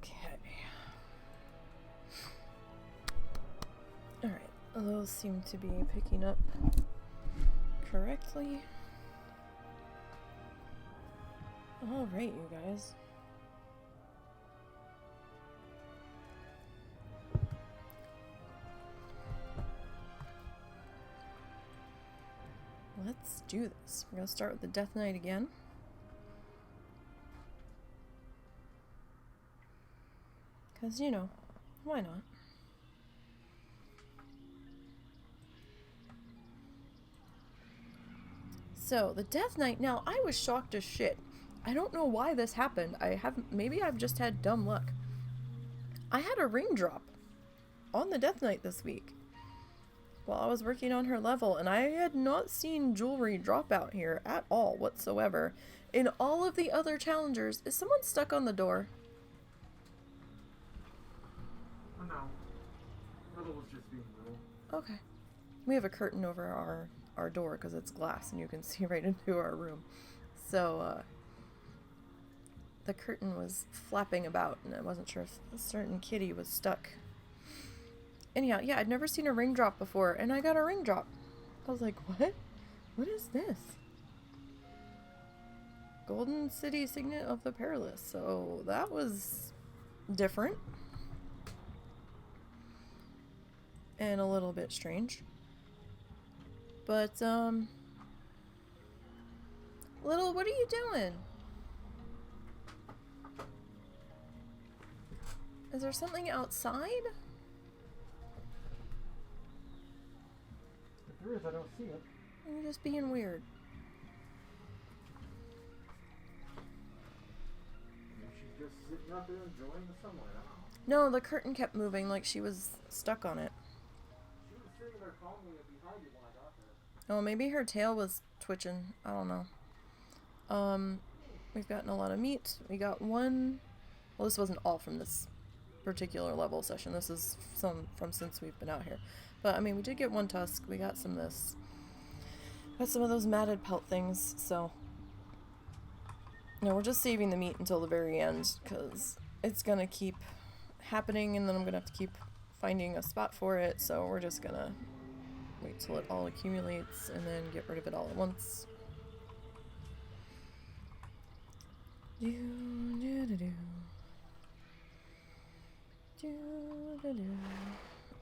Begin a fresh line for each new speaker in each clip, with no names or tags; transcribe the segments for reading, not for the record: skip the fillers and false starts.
Okay. Alright, those seem to be picking up correctly. Alright, you guys. Let's do this. We're gonna start with the Death Knight again. Because, you know, why not? So, the Death Knight, now, I was shocked as shit. I don't know why this happened. Maybe I've just had dumb luck. I had a ring drop on the Death Knight this week while I was working on her level, and I had not seen jewelry drop out here at all whatsoever. In all of the other challengers, is someone stuck on the door?
Oh no. Little was just being little.
Okay. We have a curtain over our door because it's glass and you can see right into our room. So, the curtain was flapping about and I wasn't sure if a certain kitty was stuck. Anyhow, yeah, I'd never seen a ring drop before and I got a ring drop. I was like, what? What is this? Golden City Signet of the Perilous. So that was different. And a little bit strange. But, Little, what are you doing? Is there something outside?
If there is, I don't see it.
You're just being weird.
Maybe she's just sitting out there enjoying the sunlight. I don't know.
No, the curtain kept moving like she was stuck on it.
She was sitting there calmly behind you when I got there.
Oh, maybe her tail was twitching. I don't know. We've gotten a lot of meat. We got one... Well, this wasn't all from this particular level session. This is some from since we've been out here. But, I mean, we did get one tusk. We got some of this. Got some of those matted pelt things, so... No, we're just saving the meat until the very end, because it's gonna keep happening, and then I'm gonna have to keep finding a spot for it, so we're just gonna wait till it all accumulates, and then get rid of it all at once.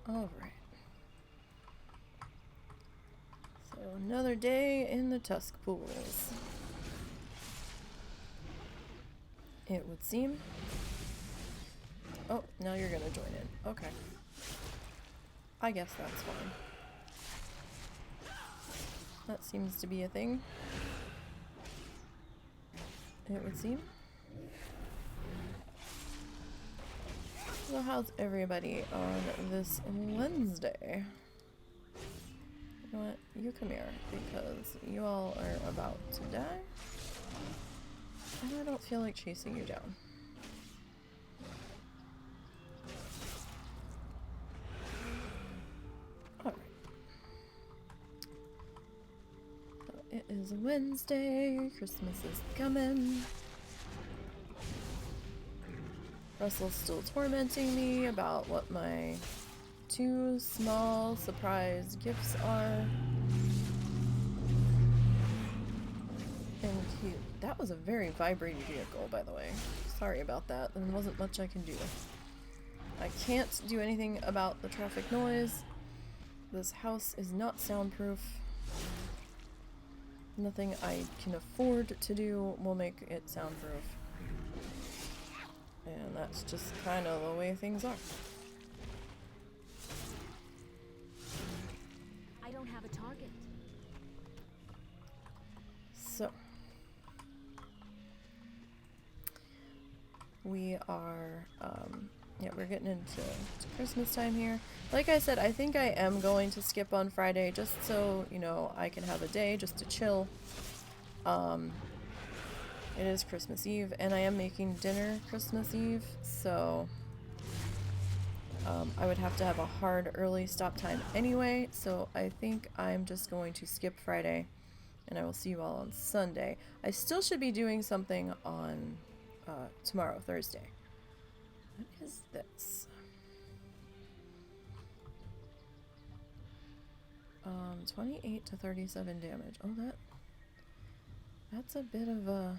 Alright. So another day in the tusk pools. It would seem. Oh, now you're gonna join in. Okay. I guess that's fine. That seems to be a thing. It would seem. So how's everybody on this Wednesday? You know what? You come here, because you all are about to die. And I don't feel like chasing you down. Alright. So it is Wednesday. Christmas is coming. Russell's still tormenting me about what my 2 small surprise gifts are. And that was a very vibrating vehicle, by the way. Sorry about that. There wasn't much I can do. I can't do anything about the traffic noise. This house is not soundproof. Nothing I can afford to do will make it soundproof. And that's just kind of the way things are.
I don't have a target.
So we are, yeah, we're getting into Christmas time here. Like I said, I think I am going to skip on Friday just so, you know, I can have a day just to chill. It is Christmas Eve, and I am making dinner Christmas Eve, so I would have to have a hard early stop time anyway, so I think I'm just going to skip Friday, and I will see you all on Sunday. I still should be doing something on tomorrow, Thursday. What is this? 28 to 37 damage. Oh, that's a bit of a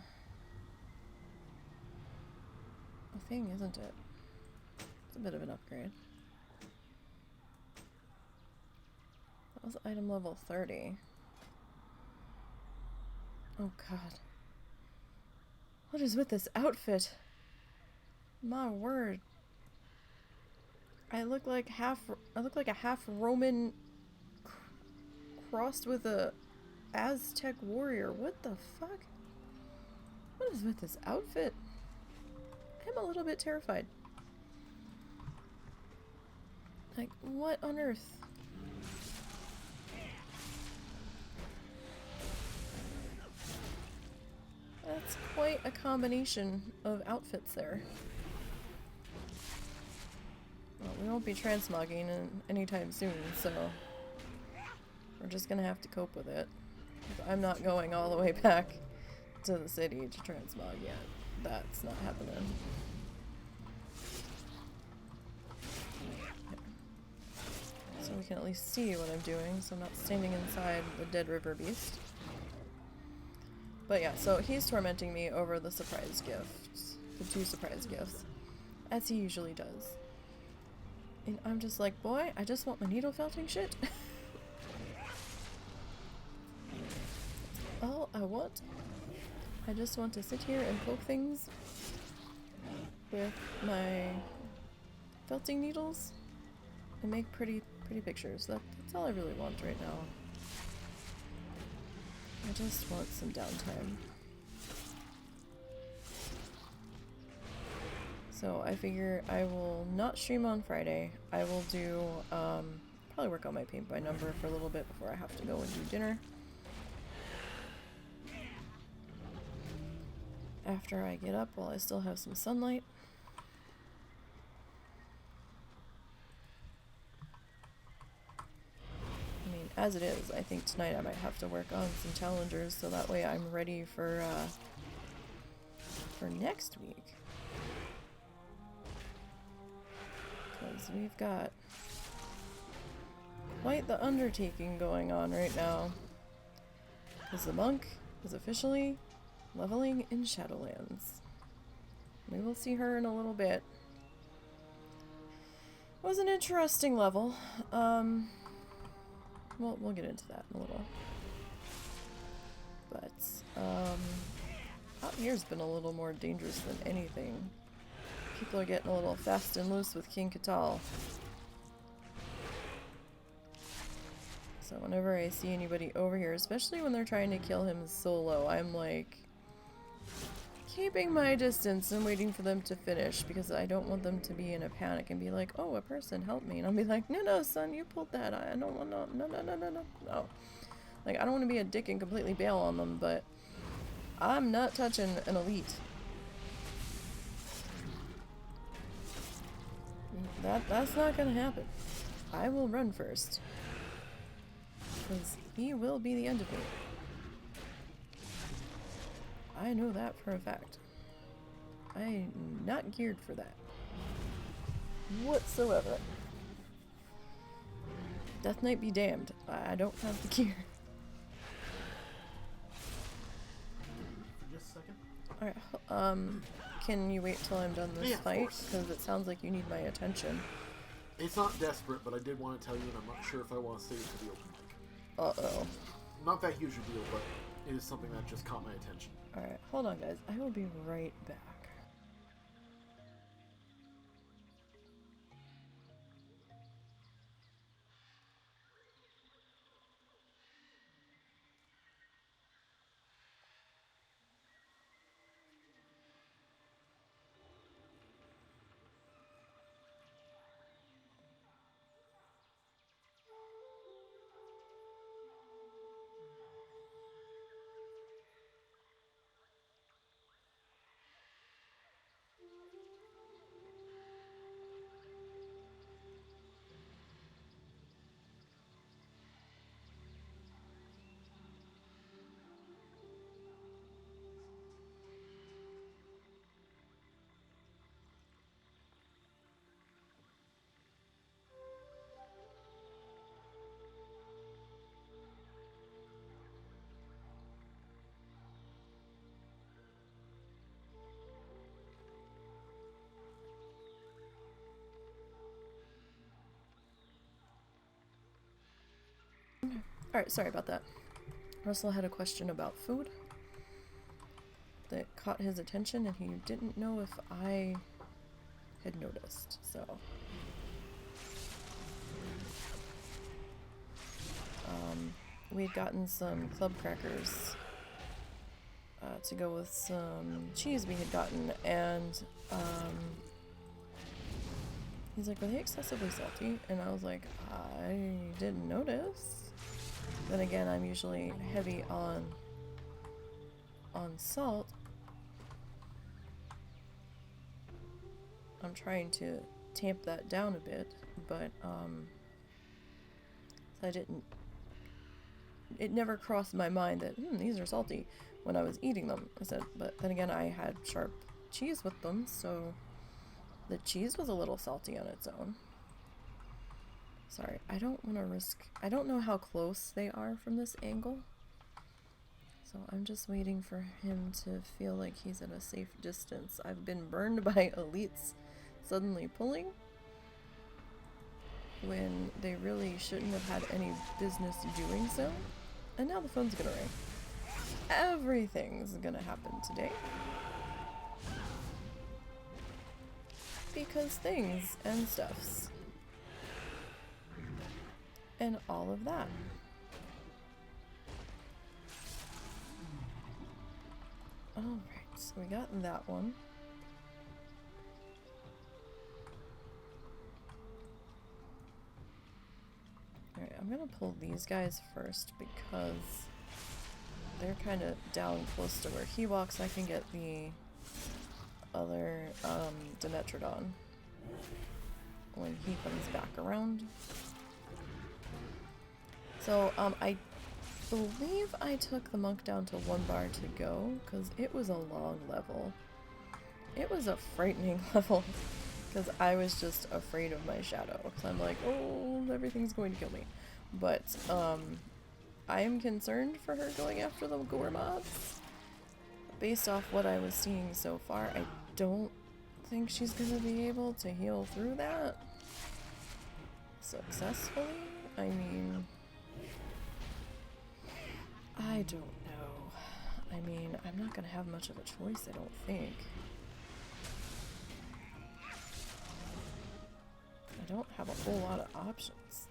thing, isn't it? It's a bit of an upgrade. That was item level 30. Oh god. What is with this outfit? My word. I look like a half Roman crossed with a Aztec warrior. What the fuck? What is with this outfit? I'm a little bit terrified. Like, what on earth? That's quite a combination of outfits there. Well, we won't be transmogging anytime soon, so we're just gonna have to cope with it. I'm not going all the way back to the city to transmog yet. That's not happening. So we can at least see what I'm doing, so I'm not standing inside the dead river beast. But yeah, so he's tormenting me over the surprise gifts. The 2 surprise gifts. As he usually does. And I'm just like, boy, I just want my needle felting shit. All I want. I just want to sit here and poke things with my felting needles and make pretty pictures. That's all I really want right now. I just want some downtime. So I figure I will not stream on Friday. I will do, probably work on my paint by number for a little bit before I have to go and do dinner. After I get up while I still have some sunlight. I mean, as it is, I think tonight I might have to work on some challengers so that way I'm ready for next week. Because we've got quite the undertaking going on right now. Because the monk is officially leveling in Shadowlands. We will see her in a little bit. It was an interesting level. We'll get into that in a little. But, out here's been a little more dangerous than anything. People are getting a little fast and loose with King Catal. So whenever I see anybody over here, especially when they're trying to kill him solo, I'm like keeping my distance and waiting for them to finish because I don't want them to be in a panic and be like, oh, a person, help me. And I'll be like, no, son, you pulled that. I don't want no. Like, I don't want to be a dick and completely bail on them, but I'm not touching an elite. That's not gonna happen. I will run first. Because he will be the end of me. I know that for a fact. I'm not geared for that. Whatsoever. Death Knight be damned. I don't have the gear.
For just a second.
Alright, can you wait till I'm done this
Yeah,
fight?
of course.
Because it sounds like you need my attention.
It's not desperate, but I did want to tell you, and I'm not sure if I want to say it to the open mic.
Uh-oh.
Not that huge a deal, but it is something that just caught my attention.
Alright, hold on guys. I will be right back. Alright, sorry about that. Russell had a question about food that caught his attention, and he didn't know if I had noticed, so. We'd gotten some club crackers to go with some cheese we had gotten, and he's like, "Were they excessively salty?" And I was like, "I didn't notice." Then again, I'm usually heavy on salt. I'm trying to tamp that down a bit, but I didn't. It never crossed my mind that these are salty when I was eating them. I said, but then again, I had sharp cheese with them, so the cheese was a little salty on its own. Sorry, I don't want to risk. I don't know how close they are from this angle, so I'm just waiting for him to feel like he's at a safe distance. I've been burned by elites suddenly pulling when they really shouldn't have had any business doing so. And now the phone's gonna ring. Everything's gonna happen today. Because things and stuffs. And all of that. Alright, so we got that one. Alright, I'm gonna pull these guys first because they're kind of down close to where he walks. I can get the other Dimetrodon when he comes back around. So, I believe I took the monk down to 1 bar to go because it was a long level. It was a frightening level. Because I was just afraid of my shadow. Because I'm like, oh, everything's going to kill me. But, I am concerned for her going after the gore mobs. Based off what I was seeing so far, I don't think she's going to be able to heal through that successfully. I mean, I don't know. I mean, I'm not going to have much of a choice, I don't think. I don't have a whole lot of options.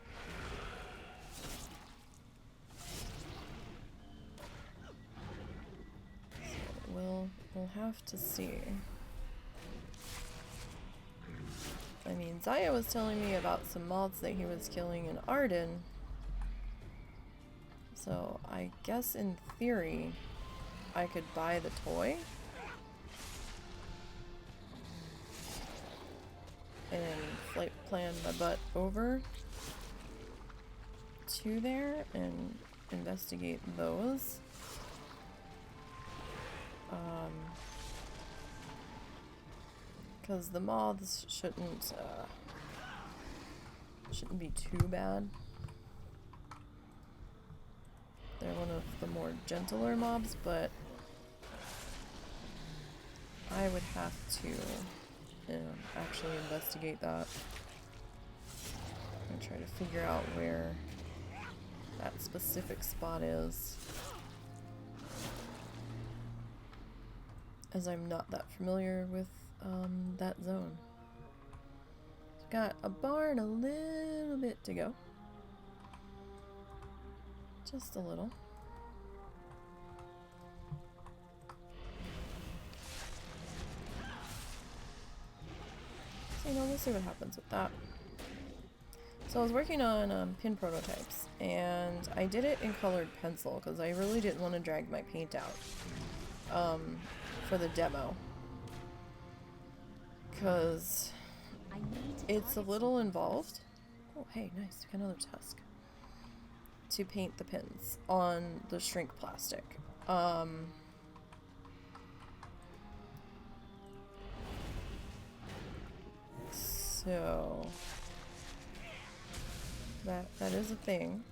So we'll have to see. I mean, Zaya was telling me about some moths that he was killing in Arden. So I guess in theory I could buy the toy and flight plan my butt over to there and investigate those. Because the moths shouldn't be too bad. They're one of the more gentler mobs, but I would have to actually investigate that and try to figure out where that specific spot is, as I'm not that familiar with that zone. Got a bar and a little bit to go. Just a little. So, we'll see what happens with that. So I was working on pin prototypes, and I did it in colored pencil because I really didn't want to drag my paint out for the demo. Because it's a little involved. Oh, hey, nice. We got another tusk. To paint the pins on the shrink plastic. So that is a thing.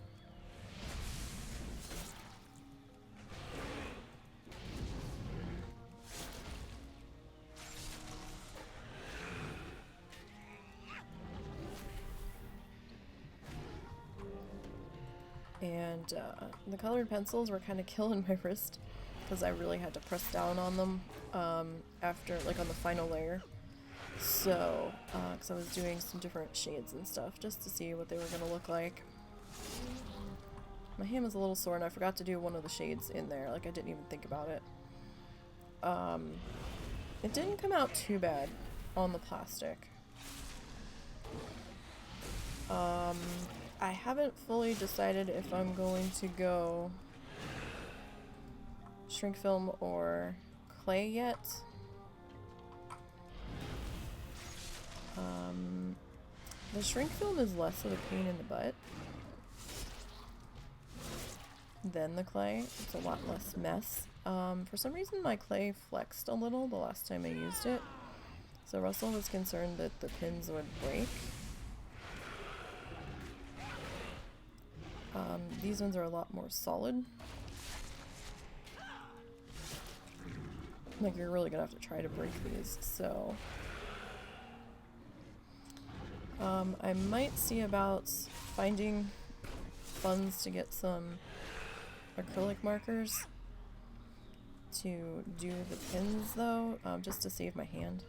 And the colored pencils were kind of killing my wrist because I really had to press down on them after, like, on the final layer. So, because I was doing some different shades and stuff just to see what they were going to look like. My hand was a little sore and I forgot to do one of the shades in there. Like, I didn't even think about it. It didn't come out too bad on the plastic. I haven't fully decided if I'm going to go shrink film or clay yet. The shrink film is less of a pain in the butt than the clay. It's a lot less mess. For some reason my clay flexed a little the last time I used it. So Russell was concerned that the pins would break. These ones are a lot more solid. Like, you're really gonna have to try to break these, so... I might see about finding funds to get some acrylic markers to do the pins, though, just to save my hand.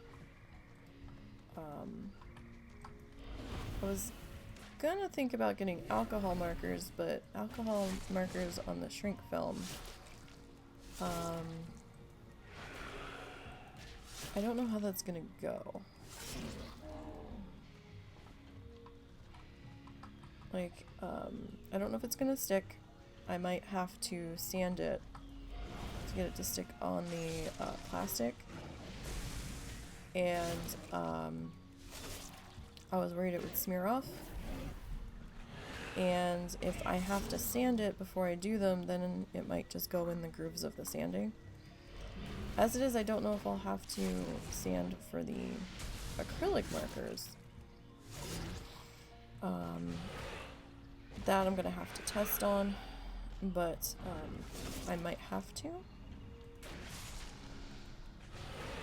I was gonna think about getting alcohol markers, but alcohol markers on the shrink film, I don't know how that's gonna go. Like, I don't know if it's gonna stick. I might have to sand it to get it to stick on the plastic. And I was worried it would smear off. And if I have to sand it before I do them, then it might just go in the grooves of the sanding. As it is, I don't know if I'll have to sand for the acrylic markers. That I'm gonna have to test on, but I might have to.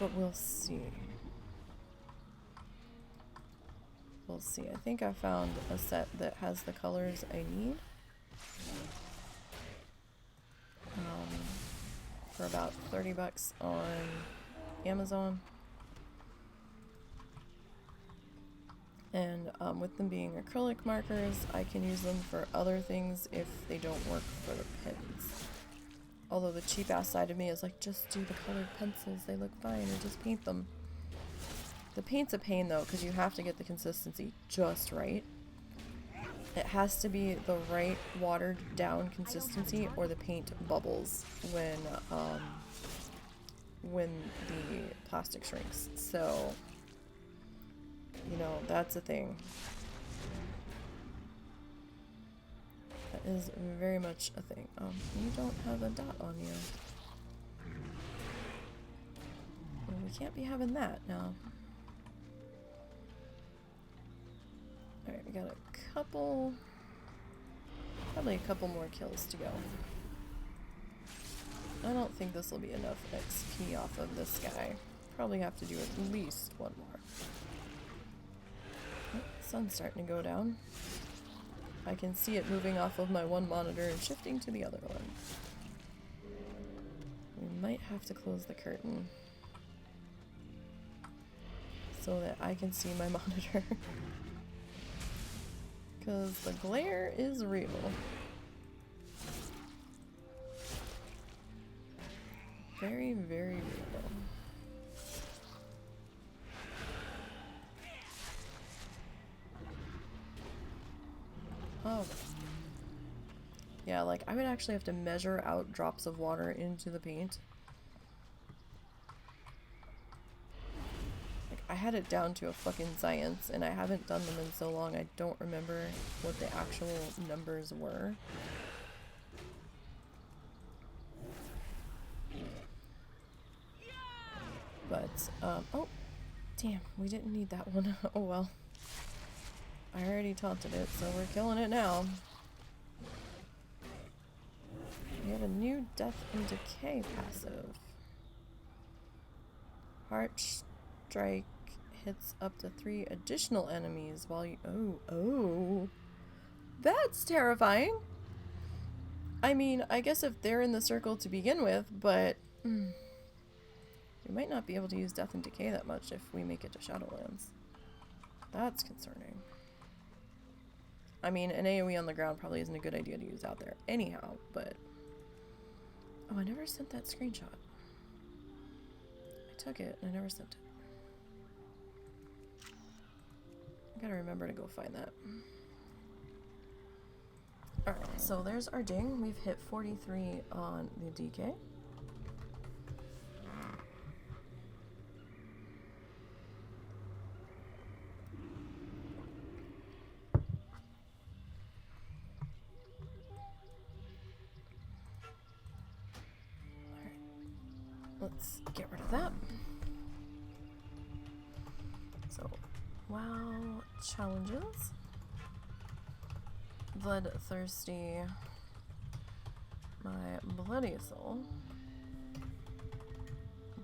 But we'll see. We'll see. I think I found a set that has the colors I need. For about 30 bucks on Amazon. And with them being acrylic markers, I can use them for other things if they don't work for the pins. Although the cheap ass side of me is like, just do the colored pencils, they look fine, or just paint them. The paint's a pain though, because you have to get the consistency just right. It has to be the right watered down consistency or the paint bubbles when the plastic shrinks. So, you know, that's a thing. That is very much a thing. You don't have a dot on you. Well, we can't be having that now. Alright, we got a couple, probably a couple more kills to go. I don't think this will be enough XP off of this guy. Probably have to do at least one more. Oh, sun's starting to go down. I can see it moving off of my one monitor and shifting to the other one. We might have to close the curtain so that I can see my monitor. Because the glare is real. Very, very real. Oh. Yeah, like, I would actually have to measure out drops of water into the paint. I had it down to a fucking science, and I haven't done them in so long, I don't remember what the actual numbers were. But, oh, damn, we didn't need that one. Oh well. I already taunted it, so we're killing it now. We have a new Death and Decay passive. Heart Strike hits up to 3 additional enemies while you... Oh, that's terrifying! I mean, I guess if they're in the circle to begin with, but we might not be able to use Death and Decay that much if we make it to Shadowlands. That's concerning. I mean, an AoE on the ground probably isn't a good idea to use out there anyhow, but... Oh, I never sent that screenshot. I took it and I never sent it. I gotta remember to go find that. Alright, so there's our ding. We've hit 43 on the DK. Let's get rid of that. So, WoW challenges. Bloodthirsty. My bloody soul.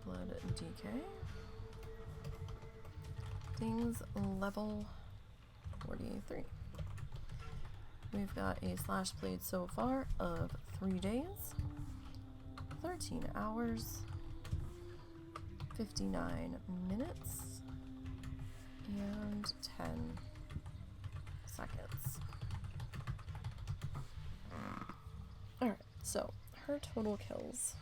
Blood DK. Things level 43. We've got a slash played so far of 3 days, 13 hours, 59 minutes, and 10 seconds. Alright, so her total kills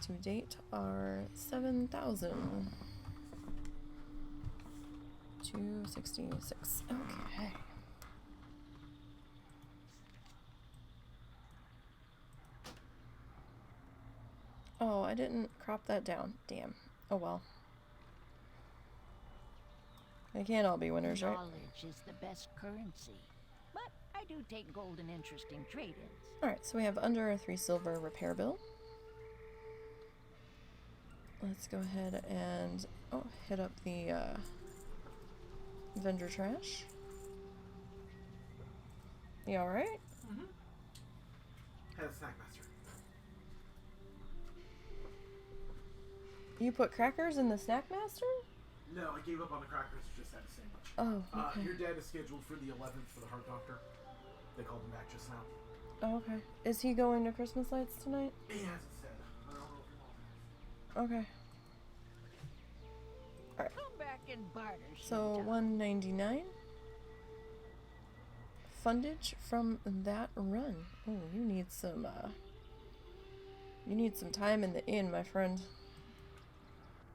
to date are 7,266. Okay. Oh, I didn't crop that down. Damn. Oh well. They can't all be winners, right?
Knowledge is the best currency. But I do take gold and interesting trade-ins.
Alright, so we have under a 3 silver repair bill. Let's go ahead and hit up the vendor trash. You alright?
Mm-hmm. Had a snack master.
You put crackers in the snack master?
No, I gave up on the crackers, just had a sandwich.
Oh, okay.
Your dad is scheduled for the 11th for the heart doctor. They called him back just now.
Oh, okay. Is he going to Christmas lights tonight?
He hasn't said. I don't know if he wants.
Okay. Alright.
Come back and barter.
So, 199. Fundage from that run. Oh, you need some time in the inn, my friend.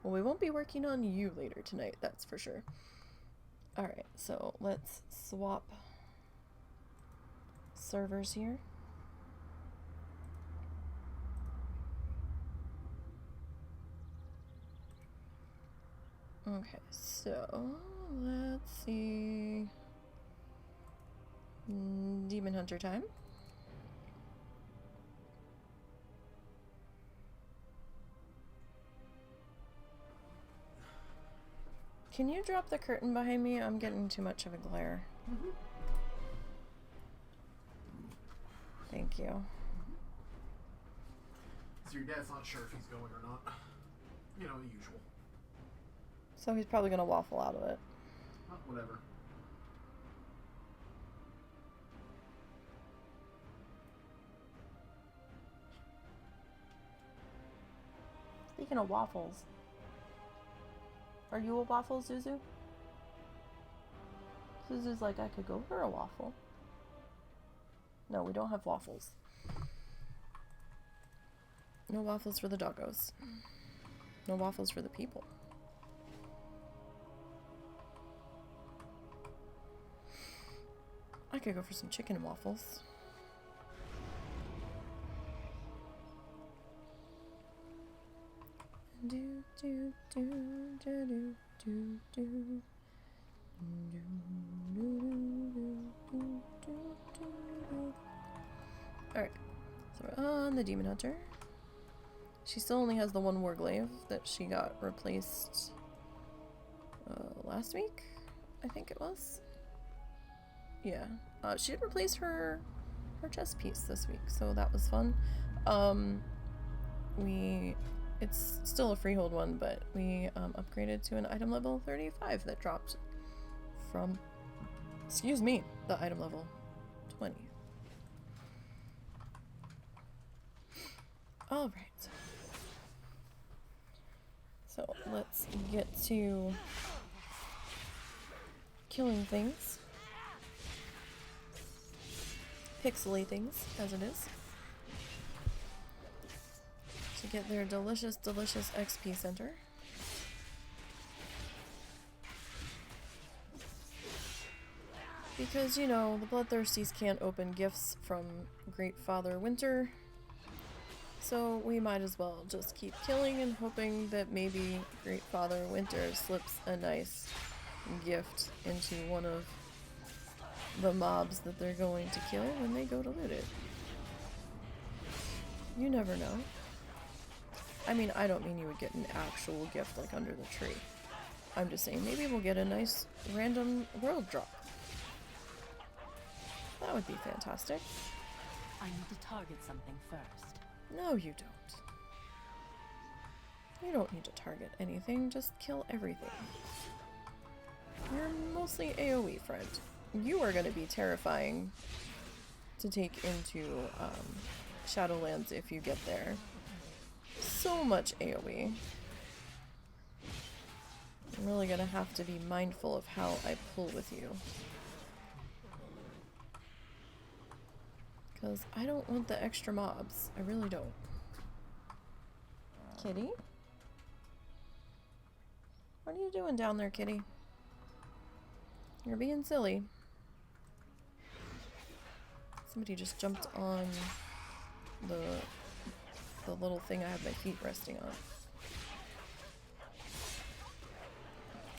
Well, we won't be working on you later tonight, that's for sure. Alright, so let's swap servers here. Okay, so let's see. Demon Hunter time. Can you drop the curtain behind me? I'm getting too much of a glare.
Mm-hmm.
Thank you.
So your dad's not sure if he's going or not. You know, the usual.
So he's probably gonna waffle out of it.
Whatever.
Speaking of waffles, are you a waffle, Zuzu? Zuzu's like, I could go for a waffle. No, we don't have waffles. No waffles for the doggos. No waffles for the people. I could go for some chicken and waffles. Do do do do do do do. Alright, so we're on the Demon Hunter. She still only has the one Warglaive that she got replaced last week, I think it was. Yeah, she did replace her chest piece this week, so that was fun. It's still a freehold one, but we upgraded to an item level 35 that dropped from, excuse me, the item level 20. Alright. So let's get to killing things. Pixely things, as it is. To get their delicious, delicious XP center. Because, you know, the Bloodthirsties can't open gifts from Great Father Winter. So we might as well just keep killing and hoping that maybe Great Father Winter slips a nice gift into one of the mobs that they're going to kill when they go to loot it. You never know. I mean, I don't mean you would get an actual gift like under the tree. I'm just saying maybe we'll get a nice random world drop. That would be fantastic.
I need to target something first.
No, you don't. You don't need to target anything, just kill everything. You're mostly AoE, friend. You are going to be terrifying to take into Shadowlands if you get there. So much AoE. I'm really going to have to be mindful of how I pull with you. Because I don't want the extra mobs. I really don't. Kitty? What are you doing down there, kitty? You're being silly. Somebody just jumped on the little thing I have my feet resting on.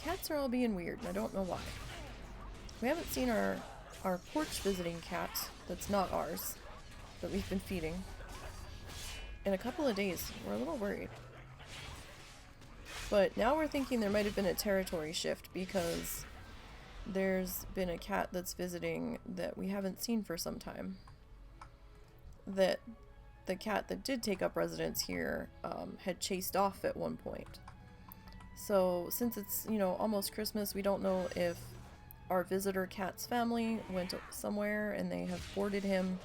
Cats are all being weird, and I don't know why. We haven't seen our porch visiting cat that's not ours, that we've been feeding, in a couple of days. We're a little worried. But now we're thinking there might have been a territory shift because there's been a cat that's visiting that we haven't seen for some time. That the cat that did take up residence here had chased off at one point. So since it's, you know, almost Christmas, we don't know if our visitor cat's family went somewhere and they have boarded him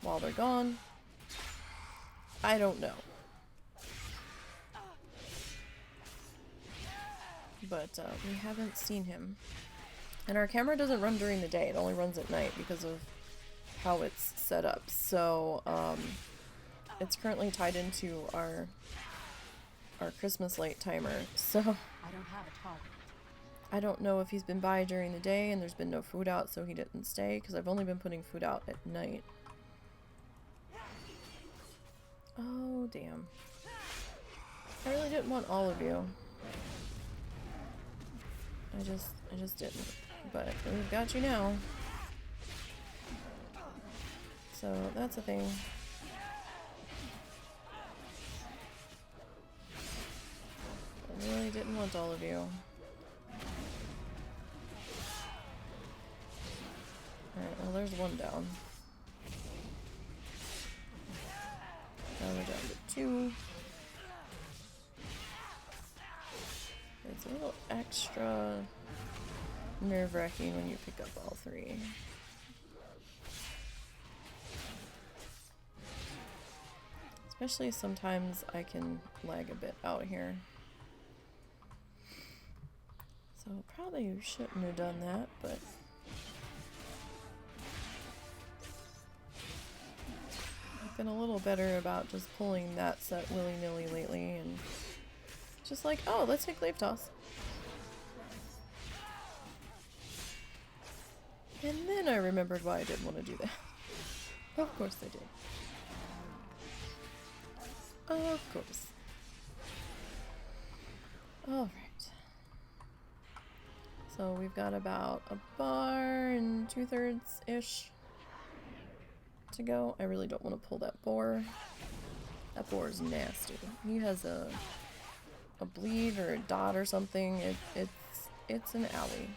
while they're gone. I don't know. But we haven't seen him. And our camera doesn't run during the day, it only runs at night because of how it's set up. So it's currently tied into our Christmas light timer. So
I don't have a target.
I don't know if he's been by during the day and there's been no food out, so he didn't stay, because I've only been putting food out at night. Oh, damn. I really didn't want all of you. I just didn't. But we've got you now. So that's a thing. I really didn't want all of you. Alright, well there's one down. Now we're down to 2. It's a little extra nerve-wracking when you pick up all 3. Especially sometimes I can lag a bit out here. So probably shouldn't have done that, but I've been a little better about just pulling that set willy-nilly lately and just like, oh, let's take Glaive Toss. And then I remembered why I didn't want to do that. Of course I did. Of course. Alright. So we've got about a bar and 2/3-ish to go. I really don't want to pull that boar. That boar is nasty. He has a bleed or a dot or something. It's an alley.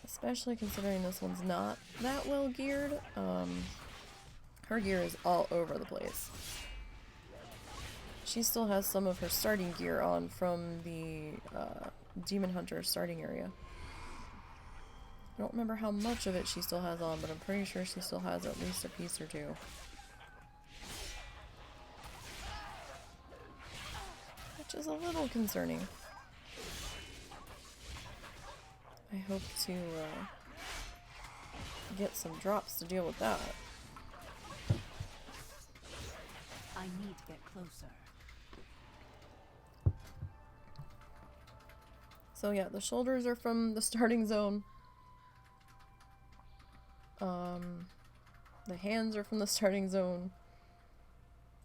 Especially considering this one's not that well geared. Her gear is all over the place. She still has some of her starting gear on from the Demon Hunter starting area. I don't remember how much of it she still has on, but I'm pretty sure she still has at least a piece or two. Which is a little concerning. I hope to get some drops to deal with that.
I need to get closer.
So yeah, the shoulders are from the starting zone. The hands are from the starting zone.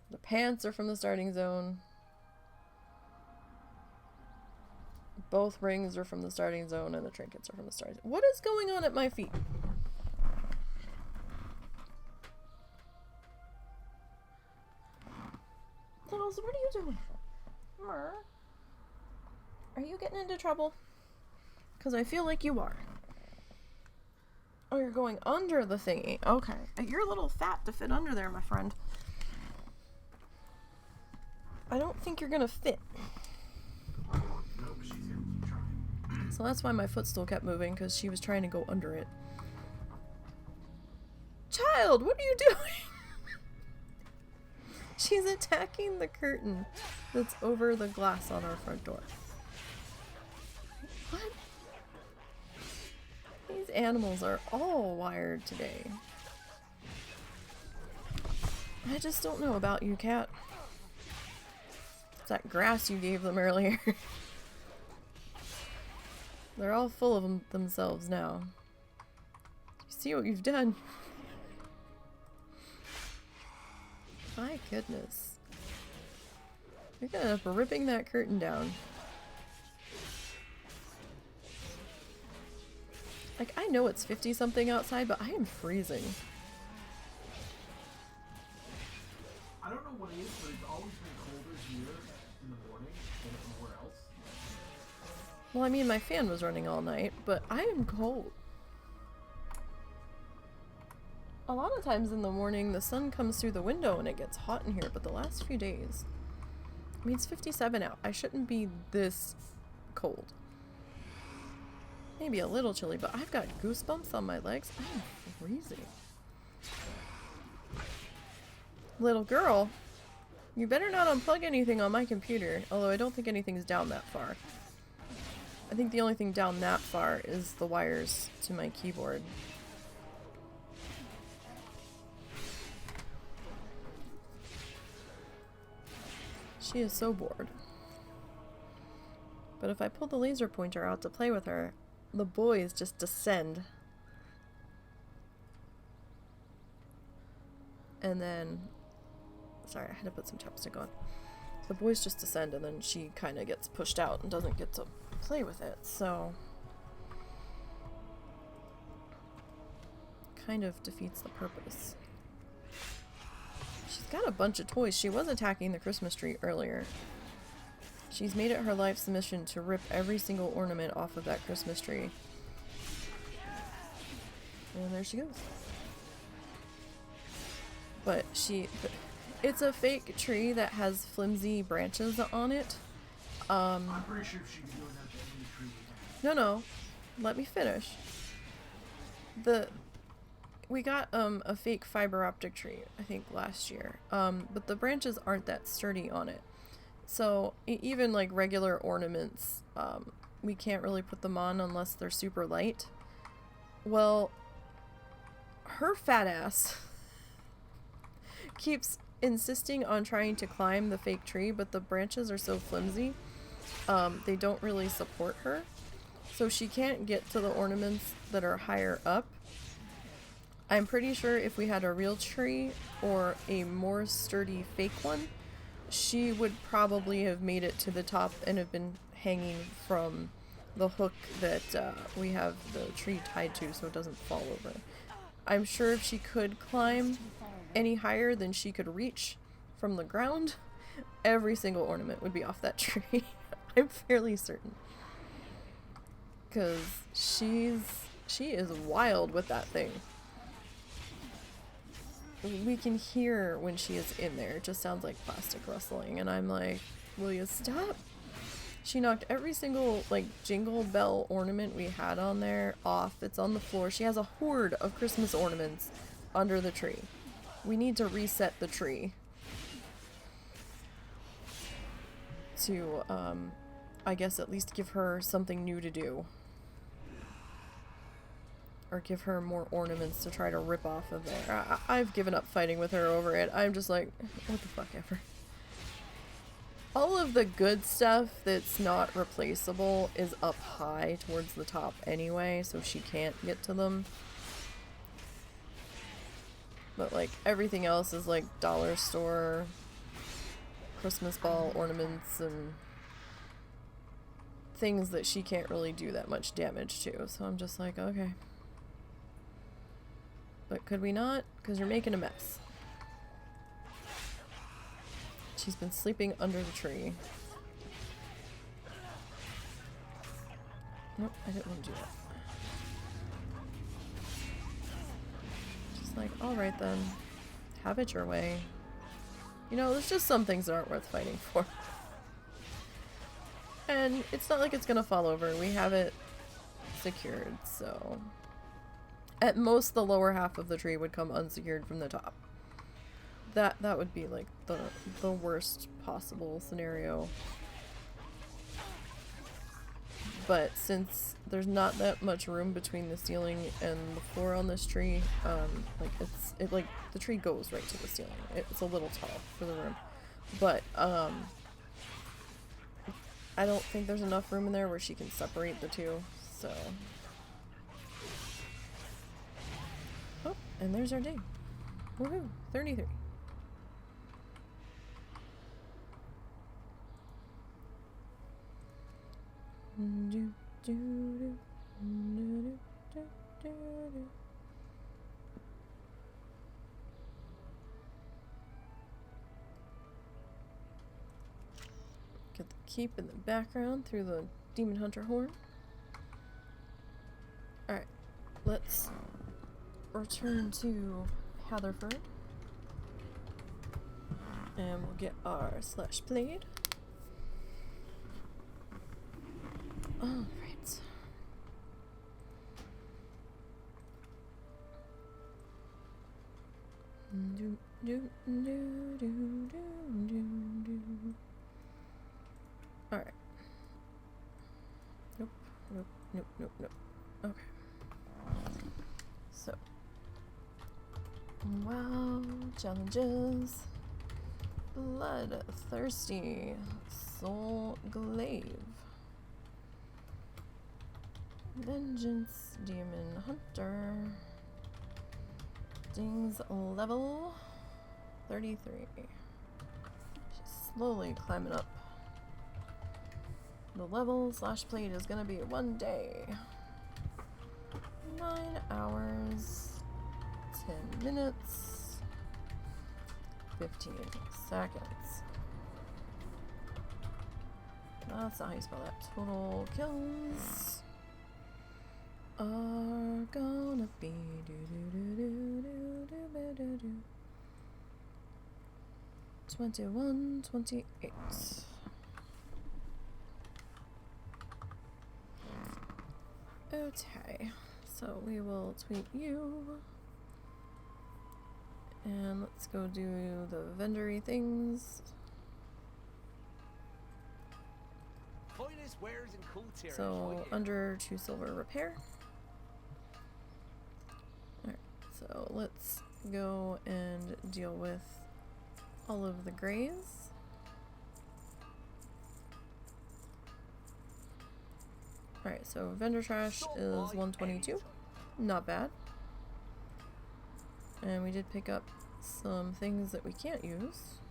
The pants are from the starting zone. Both rings are from the starting zone, and the trinkets are from the starting zone. What is going on at my feet? Littles, what are you doing? Are you getting into trouble? Because I feel like you are. Oh, you're going under the thingy. Okay. You're a little fat to fit under there, my friend. I don't think you're gonna fit. So that's why my footstool kept moving, because she was trying to go under it. Child, what are you doing? She's attacking the curtain that's over the glass on our front door. What? These animals are all wired today. I just don't know about you, cat. It's that grass you gave them earlier. They're all full of themselves now. You see what you've done? My goodness. You're gonna end up ripping that curtain down. Like, I know it's 50-something outside, but I am freezing.
I don't know what it is, but it's always been colder here in the morning than anywhere else.
Well, I mean, my fan was running all night, but I am cold. A lot of times in the morning, the sun comes through the window and it gets hot in here, but the last few days, I mean, it's 57 out. I shouldn't be this cold. Maybe a little chilly, but I've got goosebumps on my legs. I'm freezing. Little girl, you better not unplug anything on my computer, although I don't think anything's down that far. I think the only thing down that far is the wires to my keyboard. She is so bored. But if I pull the laser pointer out to play with her, the boys just descend. And then... Sorry, I had to put some chapstick on. The boys just descend and then she kind of gets pushed out and doesn't get to play with it, so... kind of defeats the purpose. She's got a bunch of toys. She was attacking the Christmas tree earlier. She's made it her life's mission to rip every single ornament off of that Christmas tree. And there she goes. But it's a fake tree that has flimsy branches on it.
I'm pretty sure she'd be doing that to every tree.
No. Let me finish. We got a fake fiber optic tree, I think last year. But the branches aren't that sturdy on it. So even like regular ornaments, we can't really put them on unless they're super light. Well, her fat ass keeps insisting on trying to climb the fake tree, but the branches are so flimsy, they don't really support her. So she can't get to the ornaments that are higher up. I'm pretty sure if we had a real tree or a more sturdy fake one, she would probably have made it to the top and have been hanging from the hook that we have the tree tied to so it doesn't fall over. I'm sure if she could climb any higher than she could reach from the ground, every single ornament would be off that tree. I'm fairly certain. Because she is wild with that thing. We can hear when she is in there. It just sounds like plastic rustling. And I'm like, will you stop? She knocked every single, like, jingle bell ornament we had on there off. It's on the floor. She has a horde of Christmas ornaments under the tree. We need to reset the tree. To, I guess at least give her something new to do. Or give her more ornaments to try to rip off of there. I've given up fighting with her over it. I'm just like, what the fuck ever. All of the good stuff that's not replaceable is up high towards the top anyway, so she can't get to them. But like everything else is like dollar store, Christmas ball ornaments, and things that she can't really do that much damage to. So I'm just like, okay. But could we not? Because you're making a mess. She's been sleeping under the tree. Nope, I didn't want to do that. Just like, alright then. Have it your way. You know, there's just some things that aren't worth fighting for. And it's not like it's gonna fall over. We have it secured, so... At most, the lower half of the tree would come unsecured from the top. That would be like the worst possible scenario. But since there's not that much room between the ceiling and the floor on this tree, like the tree goes right to the ceiling. It's a little tall for the room, but I don't think there's enough room in there where she can separate the two. So, oh, and there's our day. Woohoo! 33. Get the keep in the background through the Demon Hunter horn. Alright, let's return to Hatherford. And we'll get our slash blade. Alright. Alright. Nope. Okay. So. Wow. Challenges. Bloodthirsty. Soul Glaive. Vengeance Demon Hunter. Ding's level 33. She's slowly climbing up. The level slash plate is gonna be 1 day. 9 hours. 10 minutes. 15 seconds. That's not how you spell that. Total kills are gonna be 21, 28. Okay, so we will tweet you. And let's go do the vendory things. So, under 2 silver repair. Alright, so let's go and deal with all of the grays. Alright, so vendor trash is 122. Not bad. And we did pick up some things that we can't use.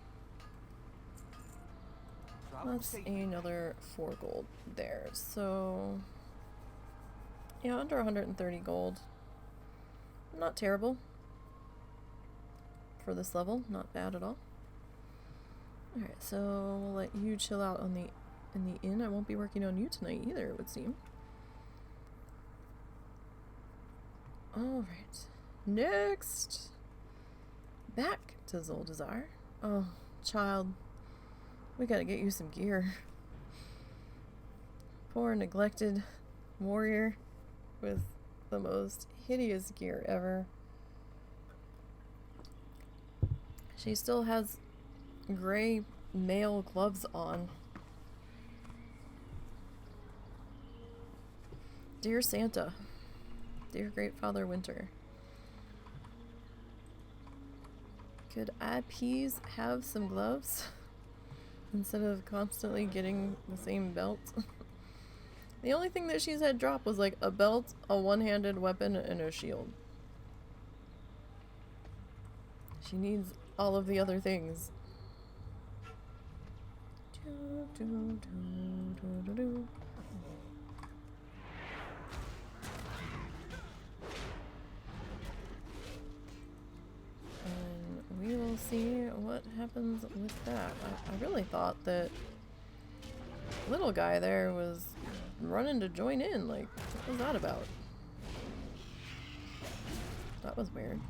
That's another 4 gold there. So, yeah, under 130 gold. Not terrible for this level. Not bad at all. Alright, so we'll let you chill out on in the inn. I won't be working on you tonight either, it would seem. Alright. Next! Back to Zoldazar. Oh, child. We gotta get you some gear. Poor neglected warrior with the most hideous gear ever. She still has gray mail gloves on. Dear Santa, dear Great Father Winter, could I please have some gloves instead of constantly getting the same belt? The only thing that she's had drop was like a belt, a one-handed weapon, and a shield. She needs all of the other things. And we will see what happens with that. I really thought that little guy there was running to join in. Like, what was that about? That was weird.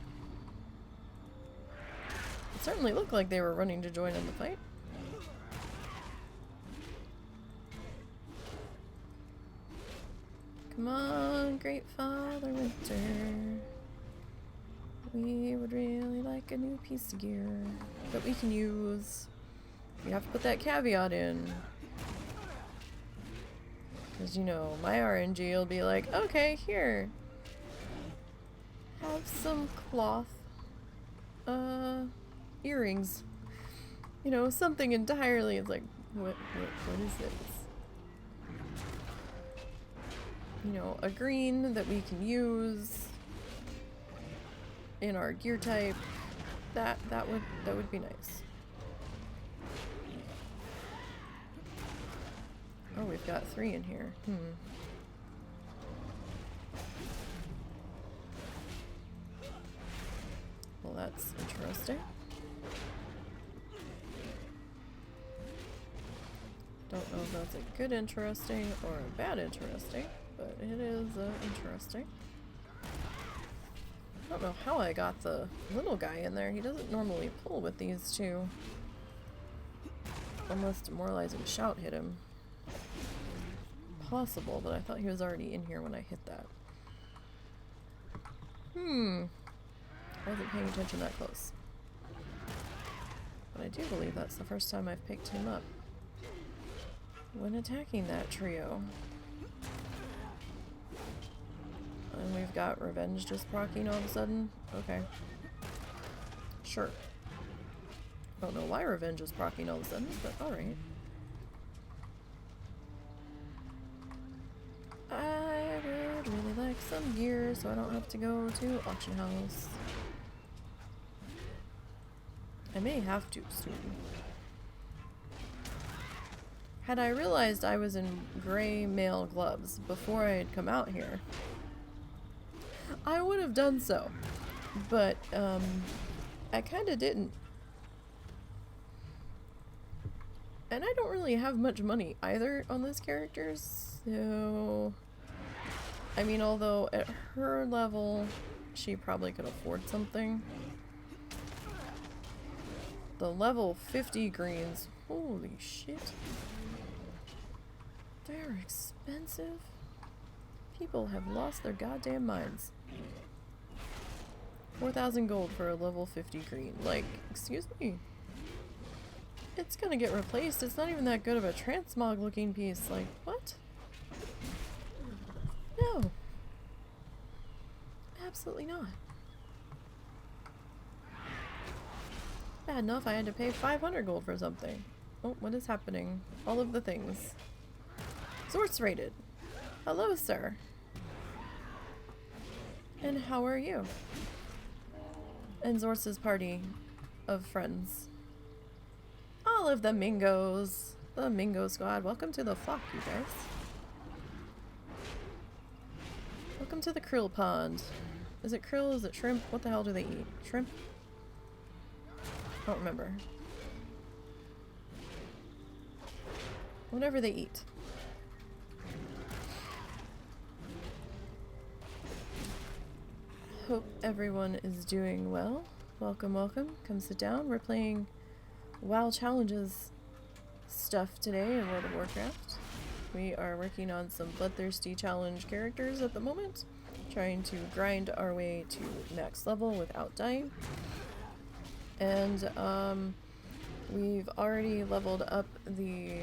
It certainly looked like they were running to join in the fight. Come on, Great Father Winter. We would really like a new piece of gear that we can use. You have to put that caveat in. Because, you know, my RNG will be like, okay, here. Have some cloth, earrings. You know, something entirely. It's like, what is this? You know, a green that we can use in our gear type. That would be nice. Oh, we've got 3 in here. Well, that's interesting. Don't know if that's a good interesting or a bad interesting, but it is interesting. I don't know how I got the little guy in there. He doesn't normally pull with these two. Unless Demoralizing Shout hit him. Possible, but I thought he was already in here when I hit that. I wasn't paying attention that close. But I do believe that's the first time I've picked him up when attacking that trio. And we've got Revenge just proccing all of a sudden. Okay. Sure. Don't know why Revenge is proccing all of a sudden, but alright. I would really like some gear so I don't have to go to auction house. I may have to soon. Had I realized I was in gray mail gloves before I had come out here, I would have done so. But, I kinda didn't. And I don't really have much money either on these characters, so... I mean, although at her level, she probably could afford something. The level 50 greens, holy shit. They're expensive. People have lost their goddamn minds. 4,000 gold for a level 50 green. Like, excuse me. It's gonna get replaced. It's not even that good of a transmog looking piece. Like, what? No. Absolutely not. Bad enough I had to pay 500 gold for something. Oh, what is happening? All of the things. Source rated. Hello, sir. And how are you? And Zorce's party of friends. All of the Mingos. The Mingo squad. Welcome to the flock, you guys. Welcome to the krill pond. Is it krill? Is it shrimp? What the hell do they eat? Shrimp? I don't remember. Whatever they eat. Hope everyone is doing well. Welcome, welcome. Come sit down. We're playing WoW Challenges stuff today in World of Warcraft. We are working on some Bloodthirsty challenge characters at the moment, trying to grind our way to max level without dying. And we've already leveled up the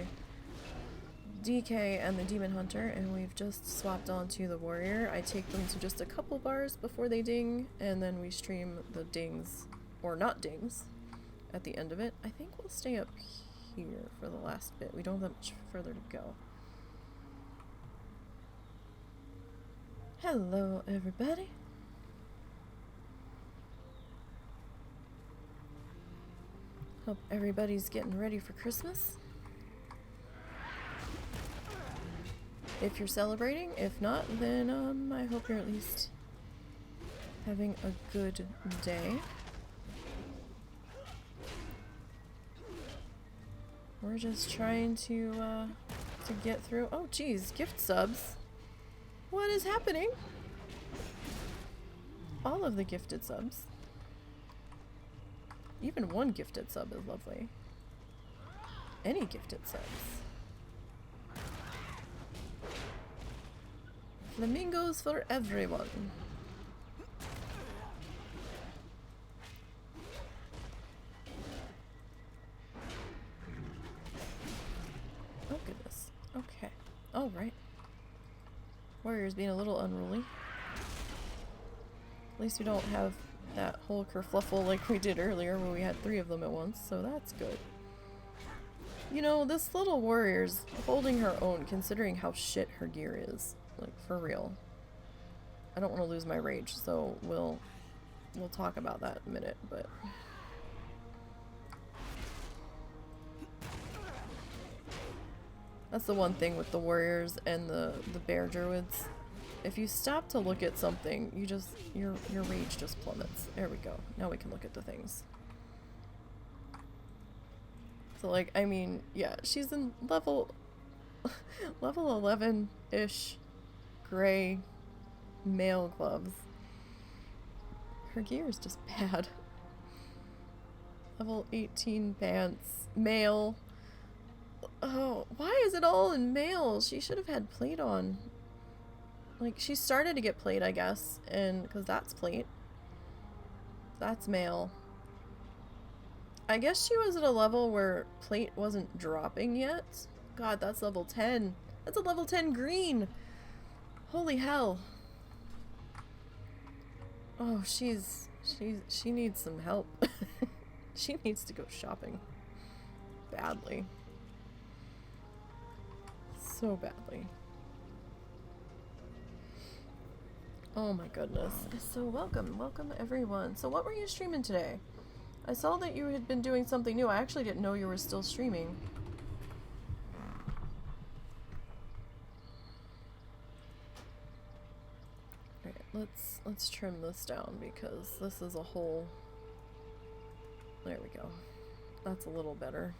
DK and the Demon Hunter, and we've just swapped onto the Warrior. I take them to just a couple bars before they ding, and then we stream the dings, or not dings, at the end of it. I think we'll stay up here for the last bit. We don't have that much further to go. Hello, everybody. Hope everybody's getting ready for Christmas. If you're celebrating, if not, then I hope you're at least having a good day. We're just trying to get through. Oh, geez, gift subs. What is happening? All of the gifted subs. Even one gifted sub is lovely. Any gifted subs. Flamingos for everyone. Oh goodness. Okay. All right. Warrior's being a little unruly. At least we don't have that whole kerfluffle like we did earlier where we had 3 of them at once, so that's good. You know, this little warrior's holding her own considering how shit her gear is. Like, for real. I don't want to lose my rage, so we'll talk about that in a minute, but... That's the one thing with the warriors and the bear druids. If you stop to look at something, you just your rage just plummets. There we go. Now we can look at the things. So like, I mean, yeah, she's in level 11-ish gray male gloves. Her gear is just bad. Level 18 pants, male. Oh, why is it all in male? She should have had plate on. Like, she started to get plate, I guess, and because that's plate. That's male. I guess she was at a level where plate wasn't dropping yet. God, that's level 10. That's a level 10 green. Holy hell. Oh, she needs some help. She needs to go shopping. Badly. So badly. Oh my goodness. So welcome everyone. So what were you streaming today? I saw that you had been doing something new. I actually didn't know you were still streaming. Alright, let's trim this down because this is a whole... There we go. That's a little better.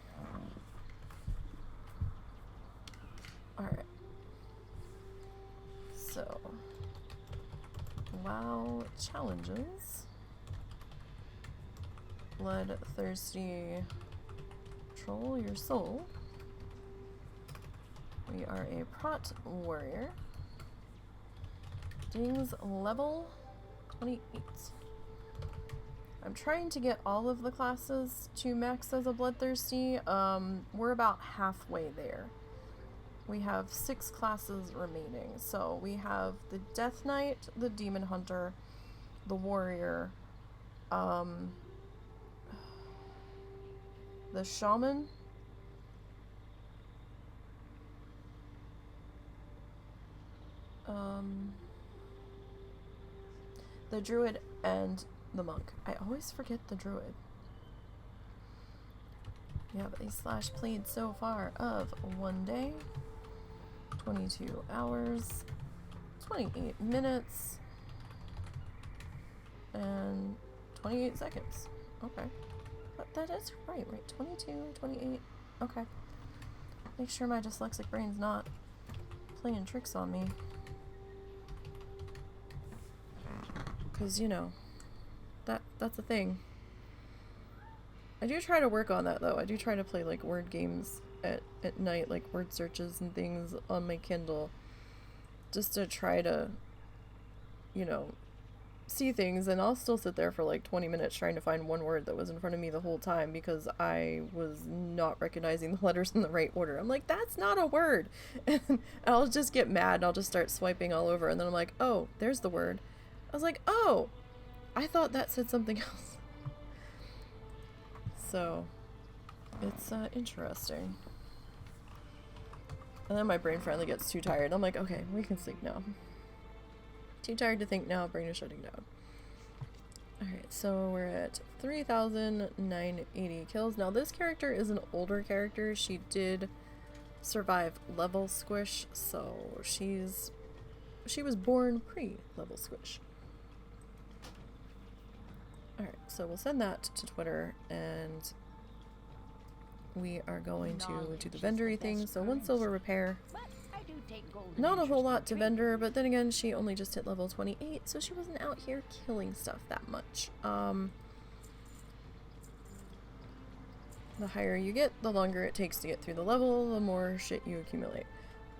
Alright. So, WoW challenges. Bloodthirsty Troll your soul. We are a prot warrior. Dings level 28. I'm trying to get all of the classes to max as a bloodthirsty. We're about halfway there. We have 6 classes remaining. So we have the Death Knight, the Demon Hunter, the Warrior, the Shaman, the Druid, and the Monk. I always forget the Druid. We have a slash played so far of 1 day, 22 hours, 28 minutes, and 28 seconds. Okay. But that is right? 22, 28. Okay. Make sure my dyslexic brain's not playing tricks on me. Because, you know, that's a thing. I do try to work on that, though. I do try to play, like, word games at night, like word searches and things on my Kindle, just to try to, you know, see things, and I'll still sit there for like 20 minutes trying to find one word that was in front of me the whole time because I was not recognizing the letters in the right order. I'm like, that's not a word. And I'll just get mad and I'll just start swiping all over, and then I'm like, oh, there's the word. I was like, oh, I thought that said something else. So it's interesting. And then my brain finally gets too tired. I'm like, okay, we can sleep now. Too tired to think now, brain is shutting down. Alright, so we're at 3,980 kills. Now this character is an older character. She did survive level squish, so she was born pre-level squish. Alright, so we'll send that to Twitter, and we are going to do the vendory thing. So 1 silver repair. Not a whole lot to vendor, but then again, she only just hit level 28, so she wasn't out here killing stuff that much. The higher you get, the longer it takes to get through the level, the more shit you accumulate.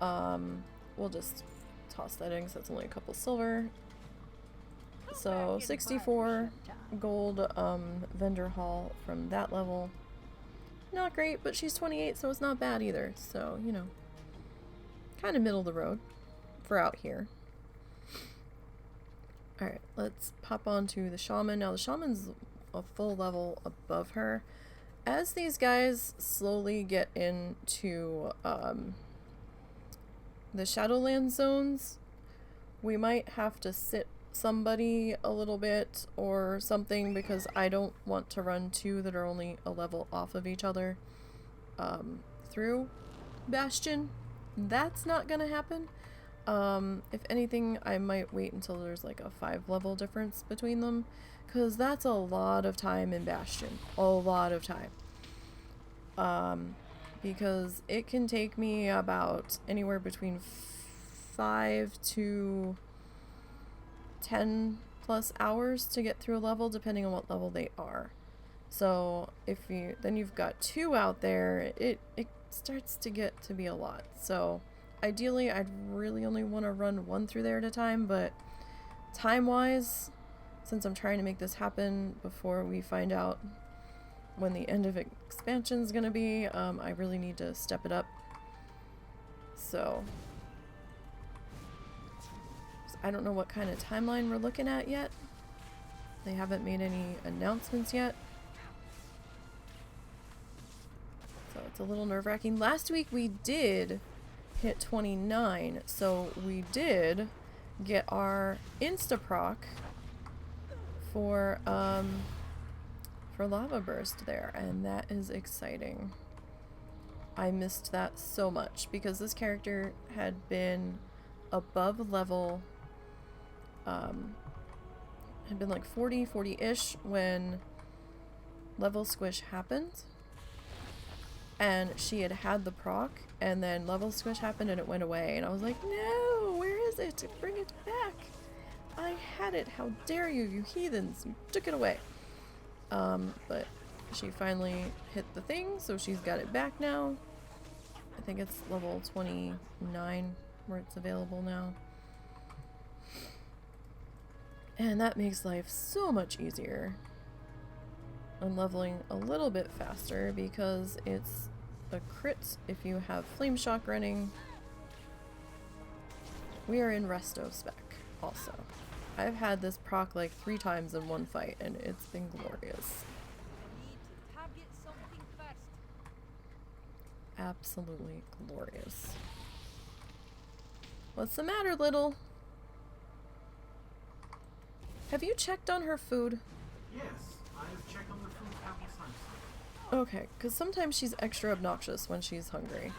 We'll just toss that in because that's only a couple silver. So 64 gold vendor haul from that level. Not great, but she's 28, so it's not bad either. So, you know, kind of middle of the road for out here. Alright, let's pop on to the Shaman. Now, the Shaman's a full level above her. As these guys slowly get into the Shadowland zones, we might have to sit somebody a little bit or something, because I don't want to run two that are only a level off of each other through Bastion. That's not gonna happen. If anything, I might wait until there's like a 5-level difference between them, because that's a lot of time in Bastion. A lot of time. Because it can take me about anywhere between 5 to 10 plus hours to get through a level, depending on what level they are. So if you've got 2 out there, it starts to get to be a lot. So ideally, I'd really only want to run 1 through there at a time, but time-wise, since I'm trying to make this happen before we find out when the end of expansion's gonna be, I really need to step it up. So I don't know what kind of timeline we're looking at yet. They haven't made any announcements yet. So it's a little nerve-wracking. Last week we did hit 29, so we did get our insta-proc for Lava Burst there, and that is exciting. I missed that so much because this character had been above level, had been like 40-ish when level squish happened, and she had the proc, and then level squish happened and it went away, and I was like, no, where is it? Bring it back. I had it. How dare you, you heathens. You took it away. But she finally hit the thing, so she's got it back now. I think it's level 29 where it's available now. And that makes life so much easier. And leveling a little bit faster because it's a crit if you have Flame Shock running. We are in Resto spec also. I've had this proc like 3 times in one fight, and it's been glorious. Absolutely glorious. What's the matter, little? Have you checked on her food?
Yes, I've checked on the food countless times.
Okay, because sometimes she's extra obnoxious when she's hungry.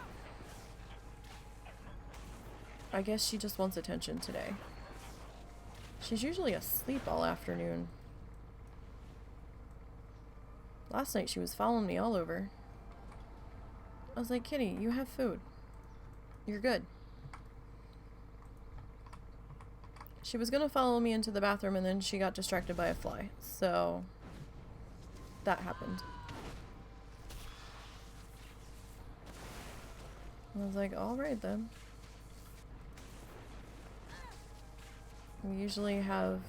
I guess she just wants attention today. She's usually asleep all afternoon. Last night she was following me all over. I was like, Kitty, you have food. You're good. She was gonna follow me into the bathroom, and then she got distracted by a fly. So that happened. I was like, alright then. We usually have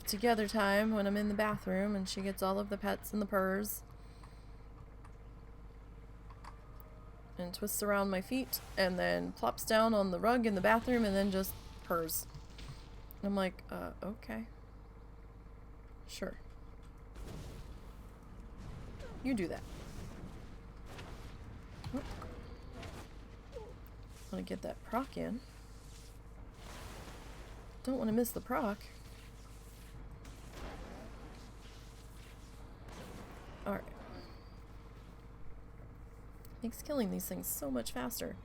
together time when I'm in the bathroom and she gets all of the pets and the purrs. And twists around my feet and then plops down on the rug in the bathroom and then just purrs. I'm like, okay. Sure. You do that. Want to get that proc in. Don't want to miss the proc. Alright. Makes killing these things so much faster.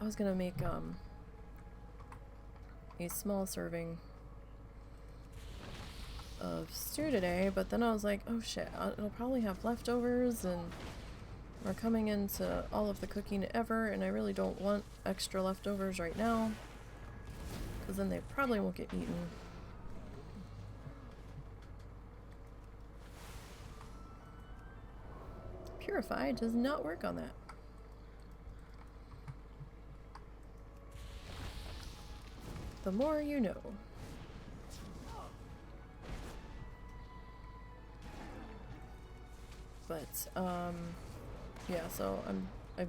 I was gonna make a small serving of stew today, but then I was like, oh shit, it'll probably have leftovers and we're coming into all of the cooking ever and I really don't want extra leftovers right now because then they probably won't get eaten. Purify does not work on that. The more you know. But, yeah, so I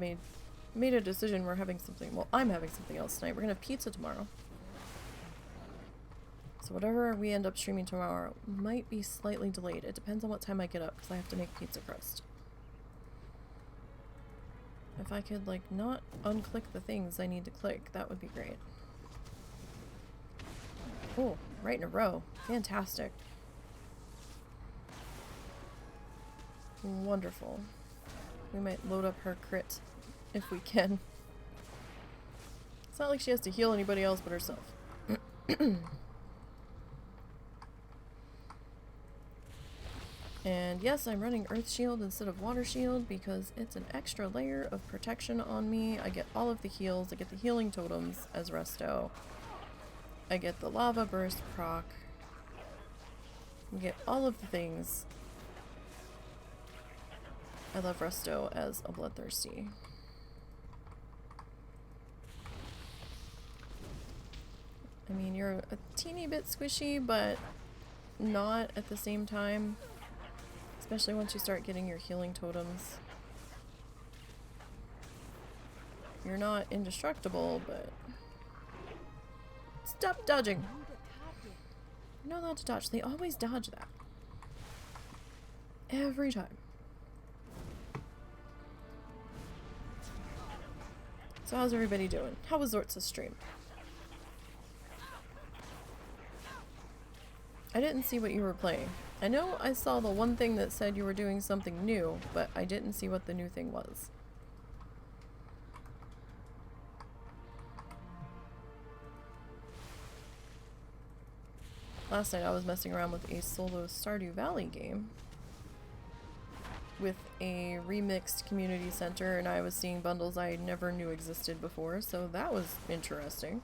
made a decision. We're having something, well, I'm having something else tonight. We're gonna have pizza tomorrow. So whatever we end up streaming tomorrow might be slightly delayed. It depends on what time I get up, because I have to make pizza crust. If I could, like, not unclick the things I need to click, that would be great. Oh, right in a row. Fantastic. Wonderful. We might load up her crit if we can. It's not like she has to heal anybody else but herself. And yes, I'm running Earth Shield instead of Water Shield because it's an extra layer of protection on me. I get all of the heals. I get the healing totems as Resto. I get the Lava Burst proc. I get all of the things. I love Resto as a Bloodthirsty. I mean, you're a teeny bit squishy, but not at the same time. Especially once you start getting your healing totems. You're not indestructible, but... Stop dodging! You're not allowed to dodge. They always dodge that. Every time. So how's everybody doing? How was Zort's stream? I didn't see what you were playing. I know I saw the one thing that said you were doing something new, but I didn't see what the new thing was. Last night I was messing around with a solo Stardew Valley game with a remixed community center, and I was seeing bundles I never knew existed before, so that was interesting.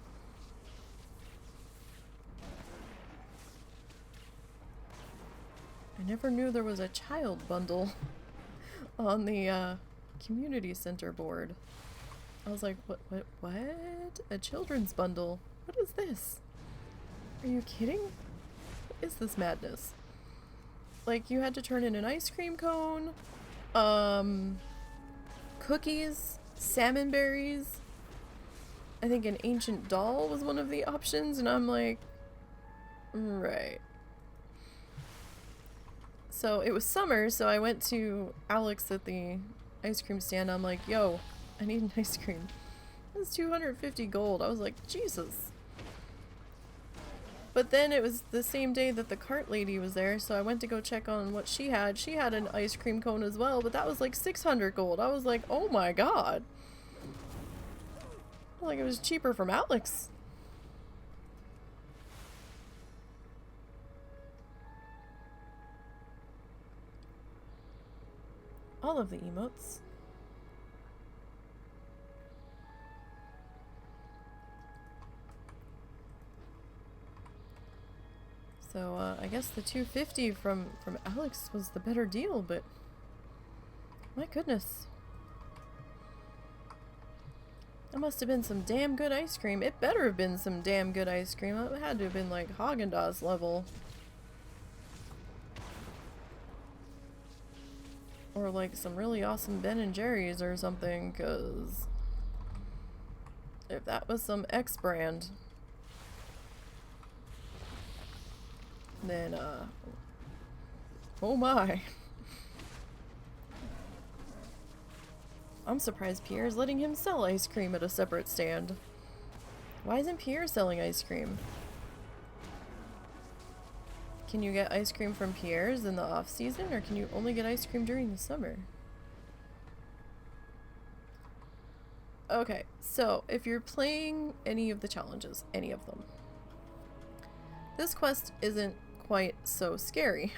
I never knew there was a child bundle on the community center board. I was like, what? A children's bundle? What is this? Are you kidding? What is this madness? Like, you had to turn in an ice cream cone, cookies, salmon berries. I think an ancient doll was one of the options, and I'm like, right. So it was summer, so I went to Alex at the ice cream stand. I'm like, yo, I need an ice cream. It was 250 gold. I was like, Jesus. But then it was the same day that the cart lady was there, so I went to go check on what she had. She had an ice cream cone as well, but that was like 600 gold. I was like, oh my god. Like, it was cheaper from Alex. All of the emotes. So, I guess the 250 from Alex was the better deal, but my goodness. That must have been some damn good ice cream. It better have been some damn good ice cream. It had to have been like Haagen-Dazs level. Or like some really awesome Ben & Jerry's or something, because if that was some X brand, then, oh my. I'm surprised Pierre's letting him sell ice cream at a separate stand. Why isn't Pierre selling ice cream? Can you get ice cream from Pierre's in the off-season, or can you only get ice cream during the summer? Okay, so if you're playing any of the challenges, any of them, this quest isn't quite so scary.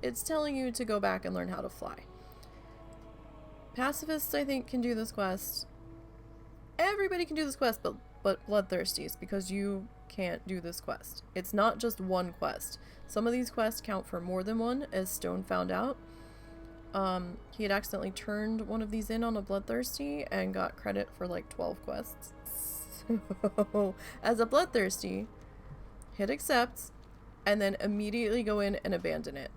It's telling you to go back and learn how to fly. Pacifists, I think, can do this quest. Everybody can do this quest, but Bloodthirsties, because you can't do this quest. It's not just one quest. Some of these quests count for more than one, as Stone found out. He had accidentally turned one of these in on a Bloodthirsty and got credit for like 12 quests. So, as a Bloodthirsty, hit accept, and then immediately go in and abandon it.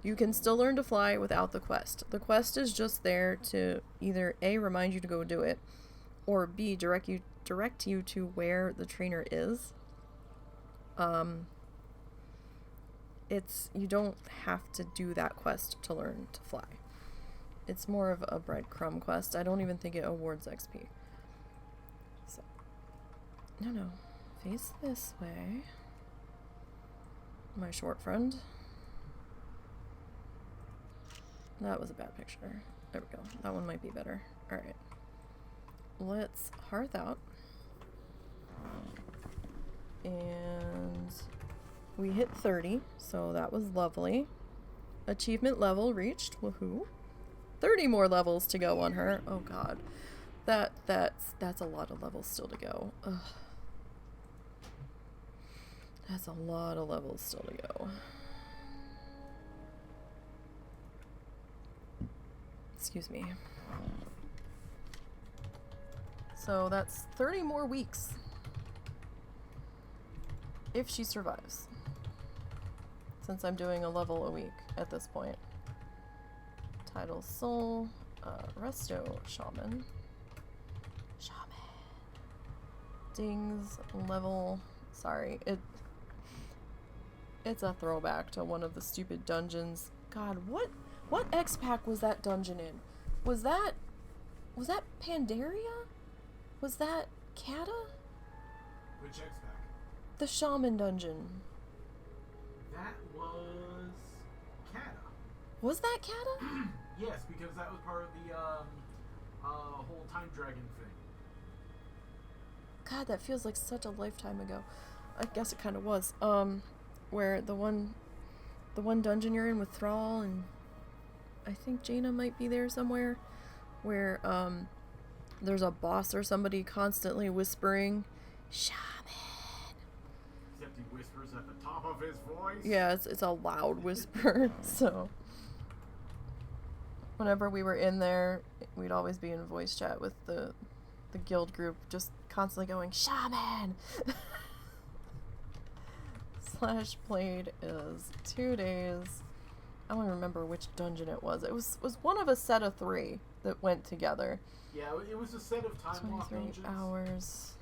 You can still learn to fly without the quest. The quest is just there to either A, remind you to go do it, or B, direct you to where the trainer is. You don't have to do that quest to learn to fly. It's more of a breadcrumb quest. I don't even think it awards XP. So, no, face this way. My short friend. That was a bad picture. There we go. That one might be better. Alright. Let's hearth out. And we hit 30, so that was lovely. Achievement level reached. Woohoo. 30 more levels to go on her. Oh god. That's a lot of levels still to go. Ugh. That's a lot of levels still to go. Excuse me. So that's 30 more weeks. If she survives. Since I'm doing a level a week at this point. Title Soul. Resto Shaman. Dings level. Sorry. It's a throwback to one of the stupid dungeons. God, what X-Pack was that dungeon in? Was that Pandaria? Was that Kata?
Which X-Pack?
The Shaman dungeon.
That was Kata.
Was that Kata?
Yes, because that was part of the whole time dragon thing.
God, that feels like such a lifetime ago. I guess it kind of was. Where the one dungeon you're in with Thrall, and I think Jaina might be there somewhere, where there's a boss or somebody constantly whispering, Shaman.
Except he whispers at the top of his voice.
Yeah, it's a loud whisper. So whenever we were in there, we'd always be in voice chat with the guild group, just constantly going, Shaman! Slash played is 2 days. I don't remember which dungeon it was. It was one of a set of 3 that went together.
Yeah, it was a set of time lock
23
dungeons.
hours.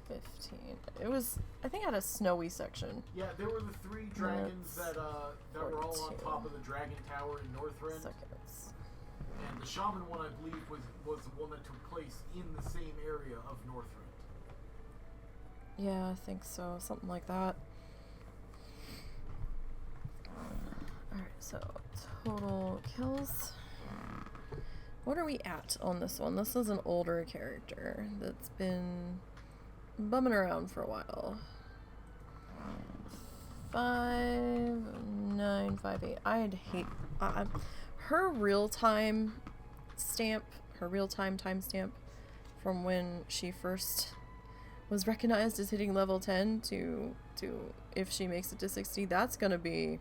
15. It was, I think, it had a snowy section.
Yeah, there were the 3 dragons that were all on
42
top of the dragon tower in Northrend.
seconds.
And the Shaman one, I believe, was the one that took place in the same area of Northrend.
Yeah, I think so. Something like that. Alright, so total kills. What are we at on this one? This is an older character that's been bumming around for a while. 5958. I'd hate her real-time stamp, her real-time timestamp from when she first was recognized as hitting level 10 to if she makes it to 60, that's gonna be,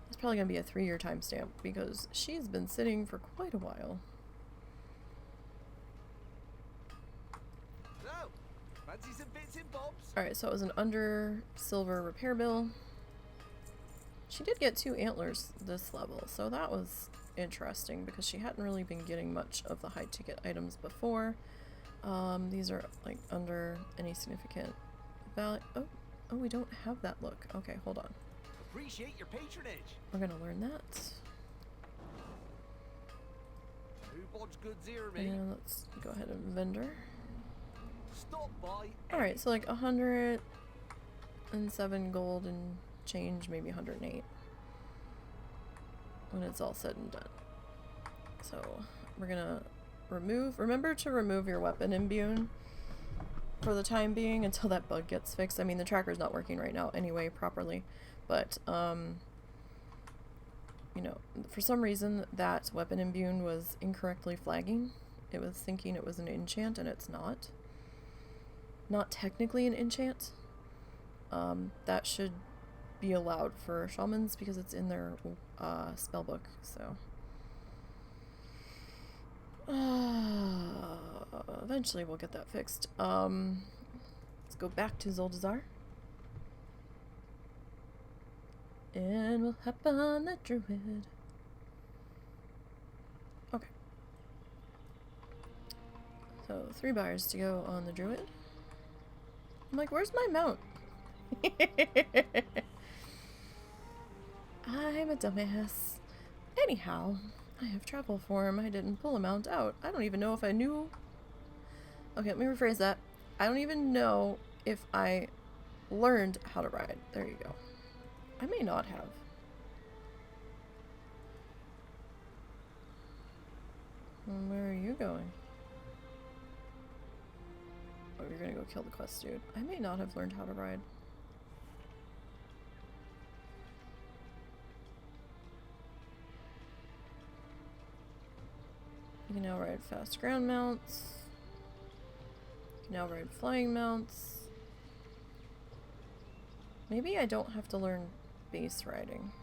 it's probably gonna be a 3-year timestamp because she's been sitting for quite a while.
So, fancy some bits and bobs?
Alright, so it was an under silver repair bill. She did get 2 antlers this level, so that was interesting because she hadn't really been getting much of the high ticket items before. These are like under any significant value. Oh, we don't have that look. Okay, hold on.
Appreciate your patronage.
We're gonna learn that.
Who bodge goods here, me?
And let's go ahead and vendor.
Stop by.
Alright, so like 107 gold and change, maybe 108 when it's all said and done. So we're gonna remember to remove your weapon imbue for the time being until that bug gets fixed. I mean, the tracker's not working right now anyway properly, but you know, for some reason that weapon imbue was incorrectly flagging. It was thinking it was an enchant and it's not technically an enchant. That should be allowed for shamans because it's in their spell book, so eventually we'll get that fixed. Let's go back to Zoldazar and we'll hop on that druid. Okay, so 3 bars to go on the druid. I'm like, where's my mount? I'm a dumbass. Anyhow, I have travel form. I didn't pull a mount out. I don't even know if I knew. Okay, let me rephrase that. I don't even know if I learned how to ride. There you go. I may not have. Where are you going? Oh, you're gonna go kill the quest dude. I may not have learned how to ride. You can now ride fast ground mounts. You can now ride flying mounts. Maybe I don't have to learn base riding.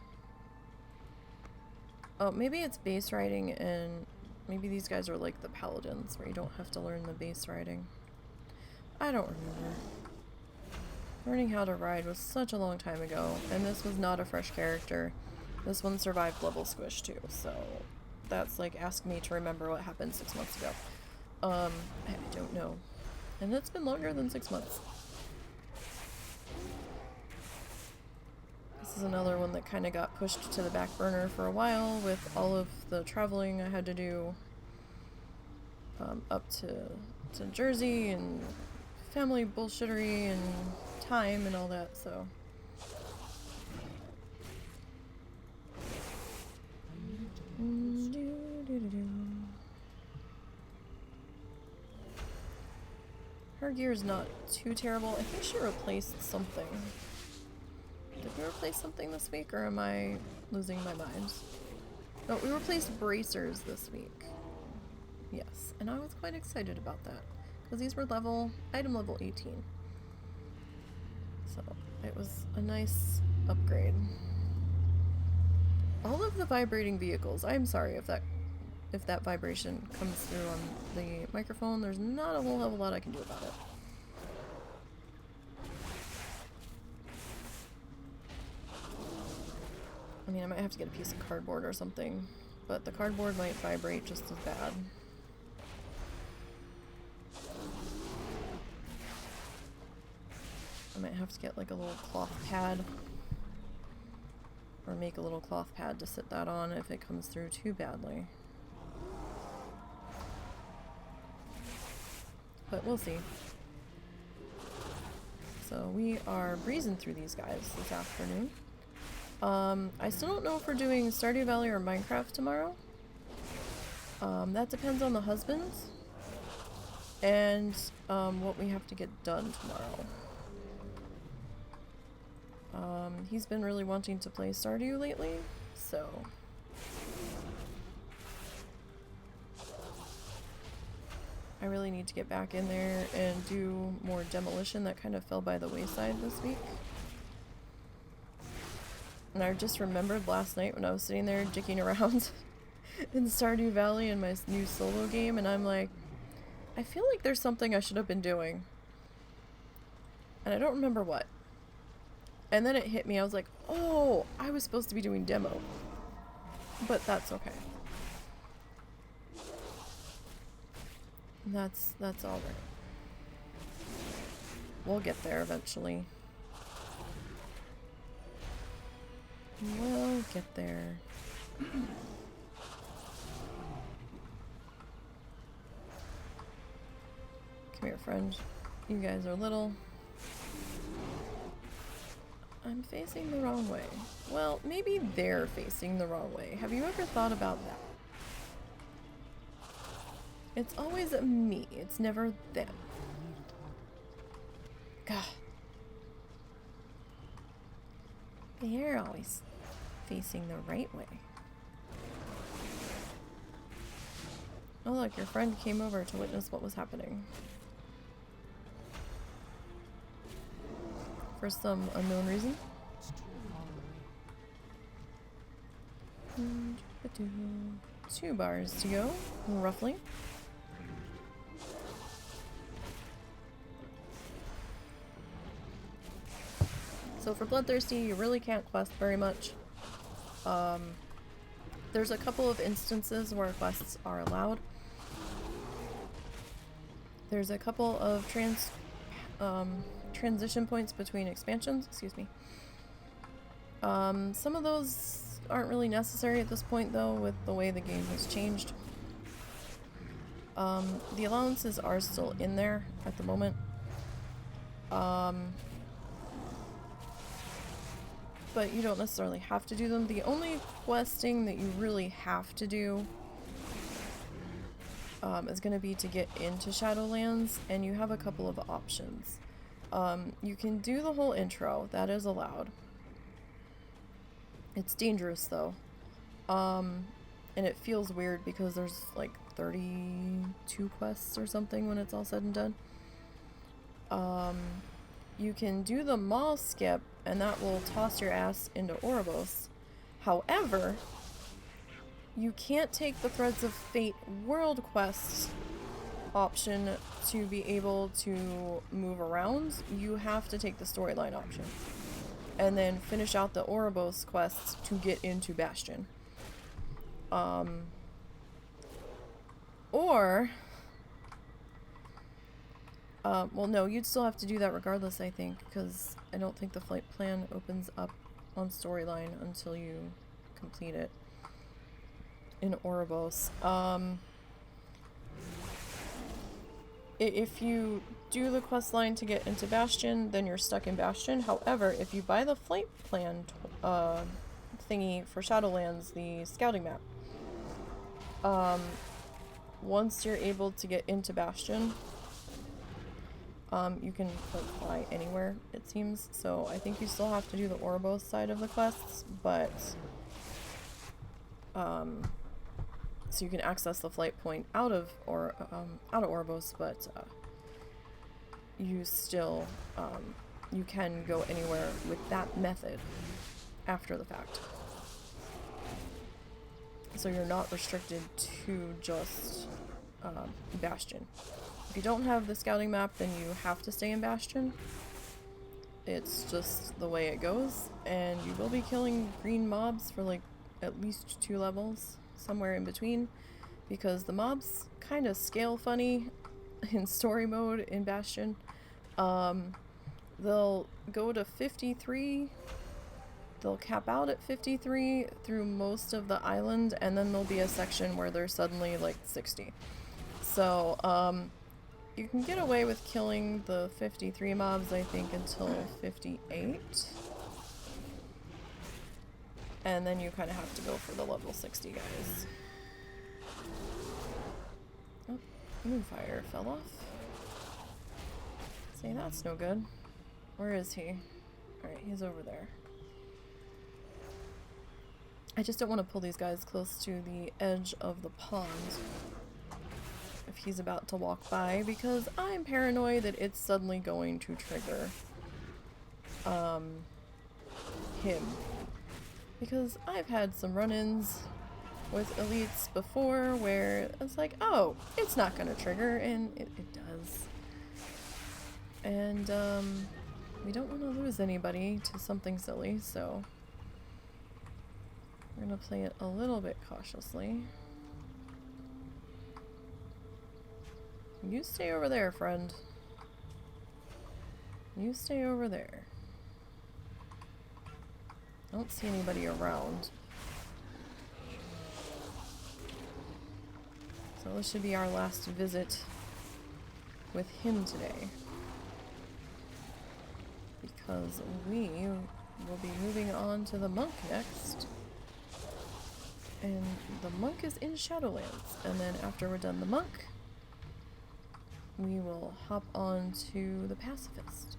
Oh, maybe it's base riding and maybe these guys are like the paladins where you don't have to learn the base riding. I don't remember. Learning how to ride was such a long time ago, and this was not a fresh character. This one survived level squish too, so that's like ask me to remember what happened 6 months ago. I don't know. And it's been longer than 6 months. This is another one that kind of got pushed to the back burner for a while with all of the traveling I had to do up to Jersey and family bullshittery and time and all that, so. Her gear is not too terrible. I think she replaced something. Did we replace something this week, or am I losing my mind? No, we replaced bracers this week. Yes, and I was quite excited about that because these were item level 18. So it was a nice upgrade. All of the vibrating vehicles. I'm sorry if that vibration comes through on the microphone. There's not a whole hell of a lot I can do about it. I mean, I might have to get a piece of cardboard or something, but the cardboard might vibrate just as bad. I might have to get like a little cloth pad, or make a little cloth pad to sit that on if it comes through too badly. But we'll see. So we are breezing through these guys this afternoon. I still don't know if we're doing Stardew Valley or Minecraft tomorrow. That depends on the husbands and what we have to get done tomorrow. He's been really wanting to play Stardew lately, so I really need to get back in there and do more demolition. That kind of fell by the wayside this week. And I just remembered last night when I was sitting there dicking around in Stardew Valley in my new solo game, and I'm like, I feel like there's something I should have been doing. And I don't remember what. And then it hit me, I was like, oh, I was supposed to be doing demo. But that's okay. That's all right. We'll get there eventually. We'll get there. Come here, friend. You guys are little. I'm facing the wrong way. Well, maybe they're facing the wrong way. Have you ever thought about that? It's always me. It's never them. God. They're always facing the right way. Oh look, your friend came over to witness what was happening. For some unknown reason. And 2 bars to go, roughly. So for Bloodthirsty, you really can't quest very much. There's a couple of instances where quests are allowed. There's a couple of transition points between expansions, excuse me. Some of those aren't really necessary at this point though, with the way the game has changed. The allowances are still in there at the moment. But you don't necessarily have to do them. The only questing that you really have to do is going to be to get into Shadowlands, and you have a couple of options. You can do the whole intro, that is allowed. It's dangerous though. And it feels weird because there's like 32 quests or something when it's all said and done. You can do the mall skip, and that will toss your ass into Ouroboros. However, you can't take the Threads of Fate world quest option to be able to move around. You have to take the storyline option. And then finish out the Ouroboros quests to get into Bastion. Well, no, you'd still have to do that regardless, I think, because I don't think the flight plan opens up on storyline until you complete it in Ouroboros. If you do the quest line to get into Bastion, then you're stuck in Bastion. However, if you buy the flight plan thingy for Shadowlands, the scouting map, once you're able to get into Bastion, you can like fly anywhere, it seems. So I think you still have to do the Ouroboros side of the quests, but so you can access the flight point out of Ouroboros, but you still you can go anywhere with that method after the fact. So you're not restricted to just Bastion. If you don't have the scouting map, then you have to stay in Bastion. It's just the way it goes, and you will be killing green mobs for like at least 2 levels, somewhere in between, because the mobs kind of scale funny in story mode in Bastion. They'll go to 53, they'll cap out at 53 through most of the island, and then there'll be a section where they're suddenly like 60. So, you can get away with killing the 53 mobs, I think, until 58. And then you kind of have to go for the level 60 guys. Oh, Moonfire fell off. See, that's no good. Where is he? Alright, he's over there. I just don't want to pull these guys close to the edge of the pond. if he's about to walk by, because I'm paranoid that it's suddenly going to trigger him. Because I've had some run-ins with elites before where it's like, oh, it's not gonna trigger, and it does. And we don't want to lose anybody to something silly, so we're gonna play it a little bit cautiously. You stay over there, friend. You stay over there. I don't see anybody around. So this should be our last visit with him today. Because we will be moving on to the monk next. And the monk is in Shadowlands. And then after we're done the monk, we will hop on to the Pacifist.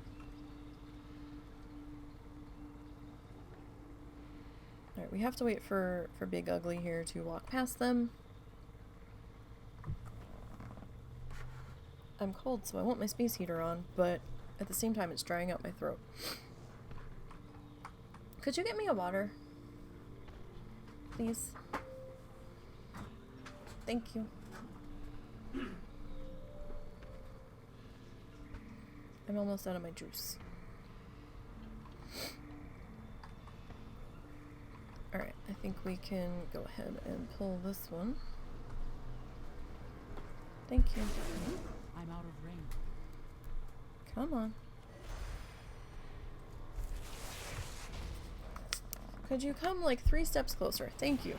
Alright, we have to wait for Big Ugly here to walk past them. I'm cold, so I want my space heater on, but at the same time it's drying out my throat. Could you get me a water? Please? Thank you. I'm almost out of my juice. Alright, I think we can go ahead and pull this one. Thank you.
I'm out of ring.
Come on. Could you come like 3 steps closer? Thank you.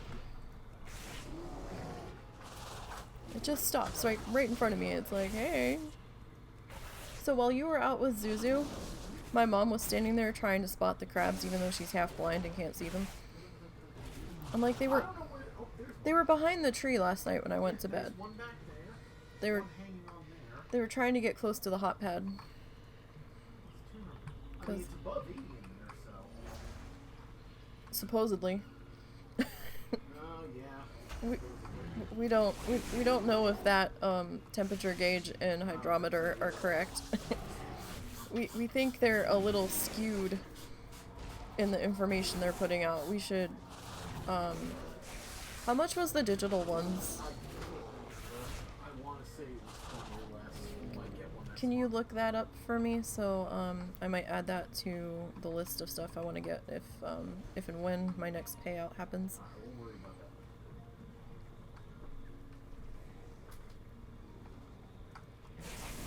It just stops right in front of me. It's like, hey. So while you were out with Zuzu, my mom was standing there trying to spot the crabs even though she's half blind and can't see them. I'm like, they were behind the tree last night when I went to bed.
One back there.
They were
One hanging on there.
they were trying to get close to the hot pad.
I mean, it's above 80 in there, so.
Supposedly.
Oh yeah.
We don't know if that temperature gauge and hydrometer are correct. we think they're a little skewed in the information they're putting out. We should how much was the digital ones?
I want to say it was 20 or less. You might get one that's
Can you look that up for me? So I might add that to the list of stuff I want to get if and when my next payout happens.
We'll worry about that.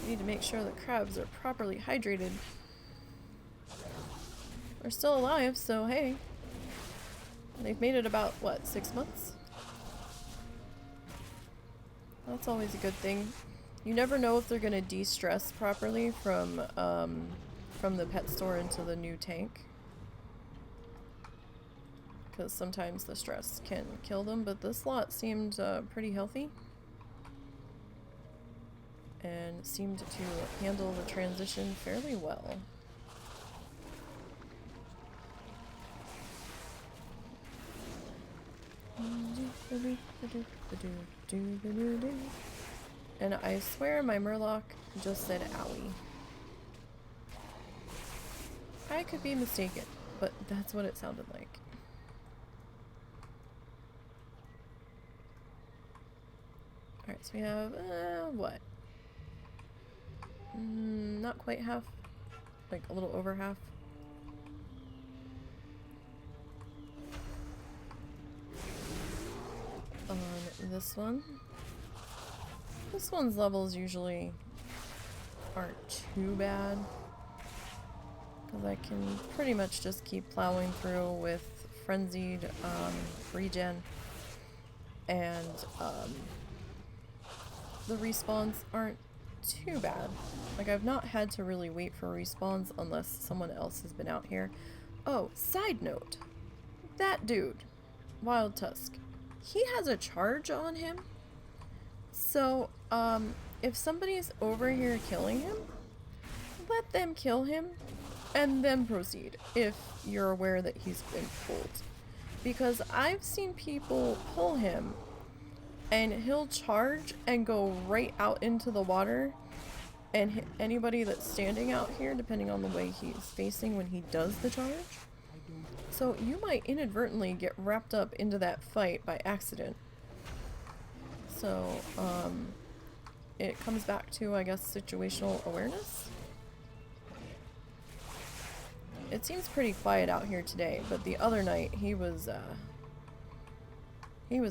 We need to make sure the crabs are properly hydrated. We're still alive, so hey. They've made it about, what, 6 months? That's always a good thing. You never know if they're gonna de-stress properly from the pet store into the new tank. Because sometimes the stress can kill them, but this lot seemed pretty healthy. And seemed to handle the transition fairly well. And I swear my Murloc just said owie. I could be mistaken, but that's what it sounded like. Alright, so we have, what? Not quite half. Like a little over half. On this one. This one's levels usually aren't too bad. Because I can pretty much just keep plowing through with frenzied regen. And the respawns aren't too bad. Like, I've not had to really wait for respawns unless someone else has been out here. Oh, side note. That dude, Wild Tusk, he has a charge on him. So, if somebody's over here killing him, let them kill him and then proceed if you're aware that he's been pulled. Because I've seen people pull him and he'll charge and go right out into the water and hit anybody that's standing out here, depending on the way he's facing when he does the charge. So you might inadvertently get wrapped up into that fight by accident. So, it comes back to, I guess, situational awareness. It seems pretty quiet out here today, but the other night he was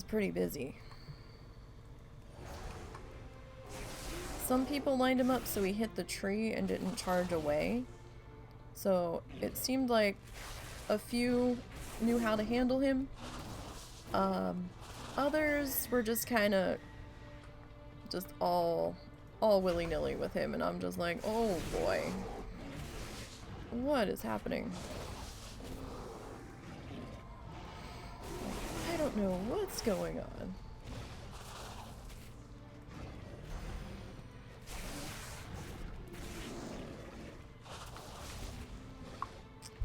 pretty busy. Some people lined him up so he hit the tree and didn't charge away. So it seemed like a few knew how to handle him. Others were just kind of just all willy-nilly with him, and I'm just like, oh boy. What is happening? I don't know what's going on.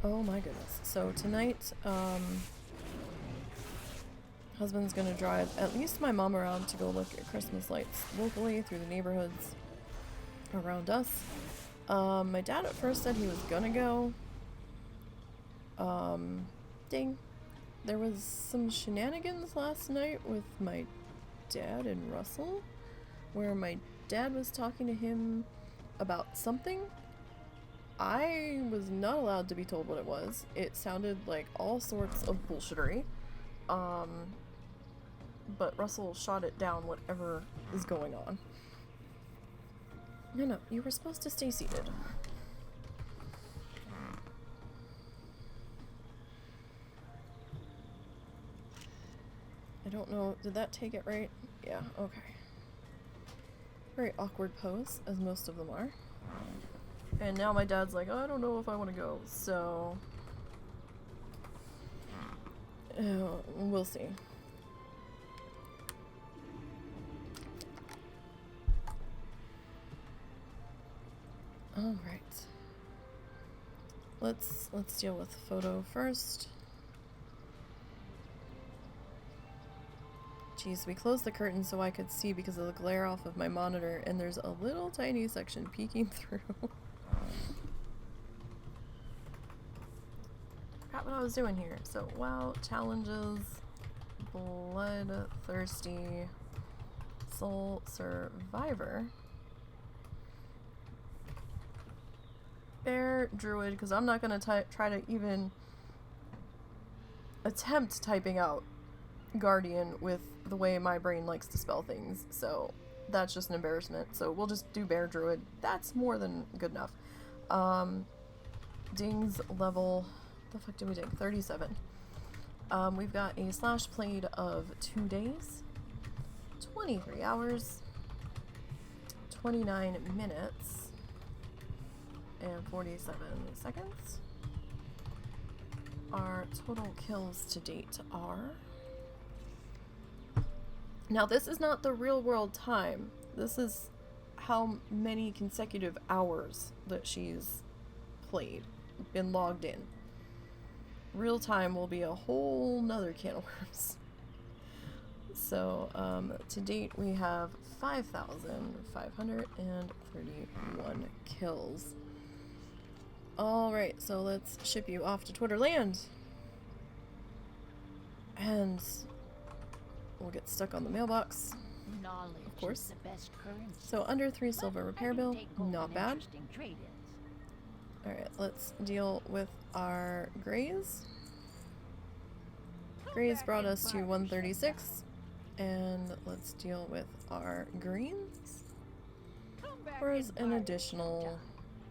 Oh my goodness. So tonight, husband's gonna drive at least my mom around to go look at Christmas lights locally through the neighborhoods around us. My dad at first said he was gonna go. Ding. There was some shenanigans last night with my dad and Russell, where my dad was talking to him about something. I was not allowed to be told what it was. It sounded like all sorts of bullshittery. But Russell shot it down, whatever is going on. No, you were supposed to stay seated. I don't know, did that take it right? Yeah, okay. Very awkward pose, as most of them are. And now my dad's like, oh, I don't know if I want to go, so... we'll see. Alright. Let's deal with photo first. Jeez, we closed the curtain so I could see because of the glare off of my monitor, and there's a little tiny section peeking through. Forgot what I was doing here. So, WoW challenges, bloodthirsty, soul survivor, bear druid, because I'm not gonna try to even attempt typing out guardian with the way my brain likes to spell things, so that's just an embarrassment. So we'll just do bear druid. That's more than good enough. Ding's level, the fuck did we ding? 37. We've got a slash played of 2 days, 23 hours, 29 minutes, and 47 seconds. Our total kills to date are... Now, this is not the real world time. This is how many consecutive hours that she's played, been logged in. Real time will be a whole nother can of worms. So, to date we have 5,531 kills. Alright, so let's ship you off to Twitterland. And we'll get stuck on the mailbox.
Knowledge
of course.
is the best currency.
So under 3 silver repair bill, not bad.
Interesting trade-ins.
Alright, let's deal with our grays. Grays brought us to 136. And let's deal with our greens. Whereas an additional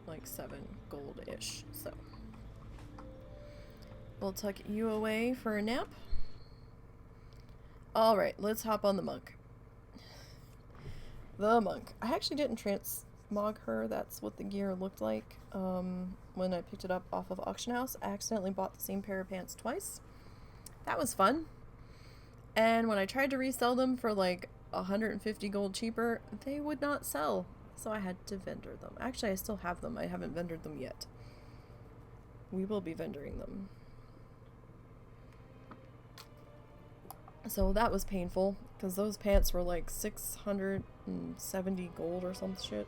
like 7 gold-ish. So we'll tuck you away for a nap. Alright, let's hop on the monk. The monk. I actually didn't transmog her. That's what the gear looked like when I picked it up off of Auction House. I accidentally bought the same pair of pants twice. That was fun. And when I tried to resell them for like 150 gold cheaper, they would not sell. So I had to vendor them. Actually, I still have them. I haven't vendored them yet. We will be vendoring them. So that was painful, because those pants were like 670 gold or some shit.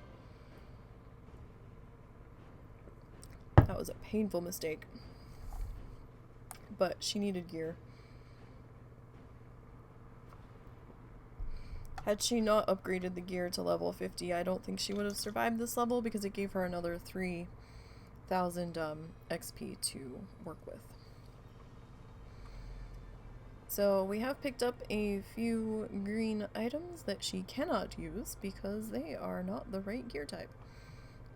That was a painful mistake. But she needed gear. Had she not upgraded the gear to level 50, I don't think she would have survived this level, because it gave her another 3,000 XP to work with. So we have picked up a few green items that she cannot use because they are not the right gear type.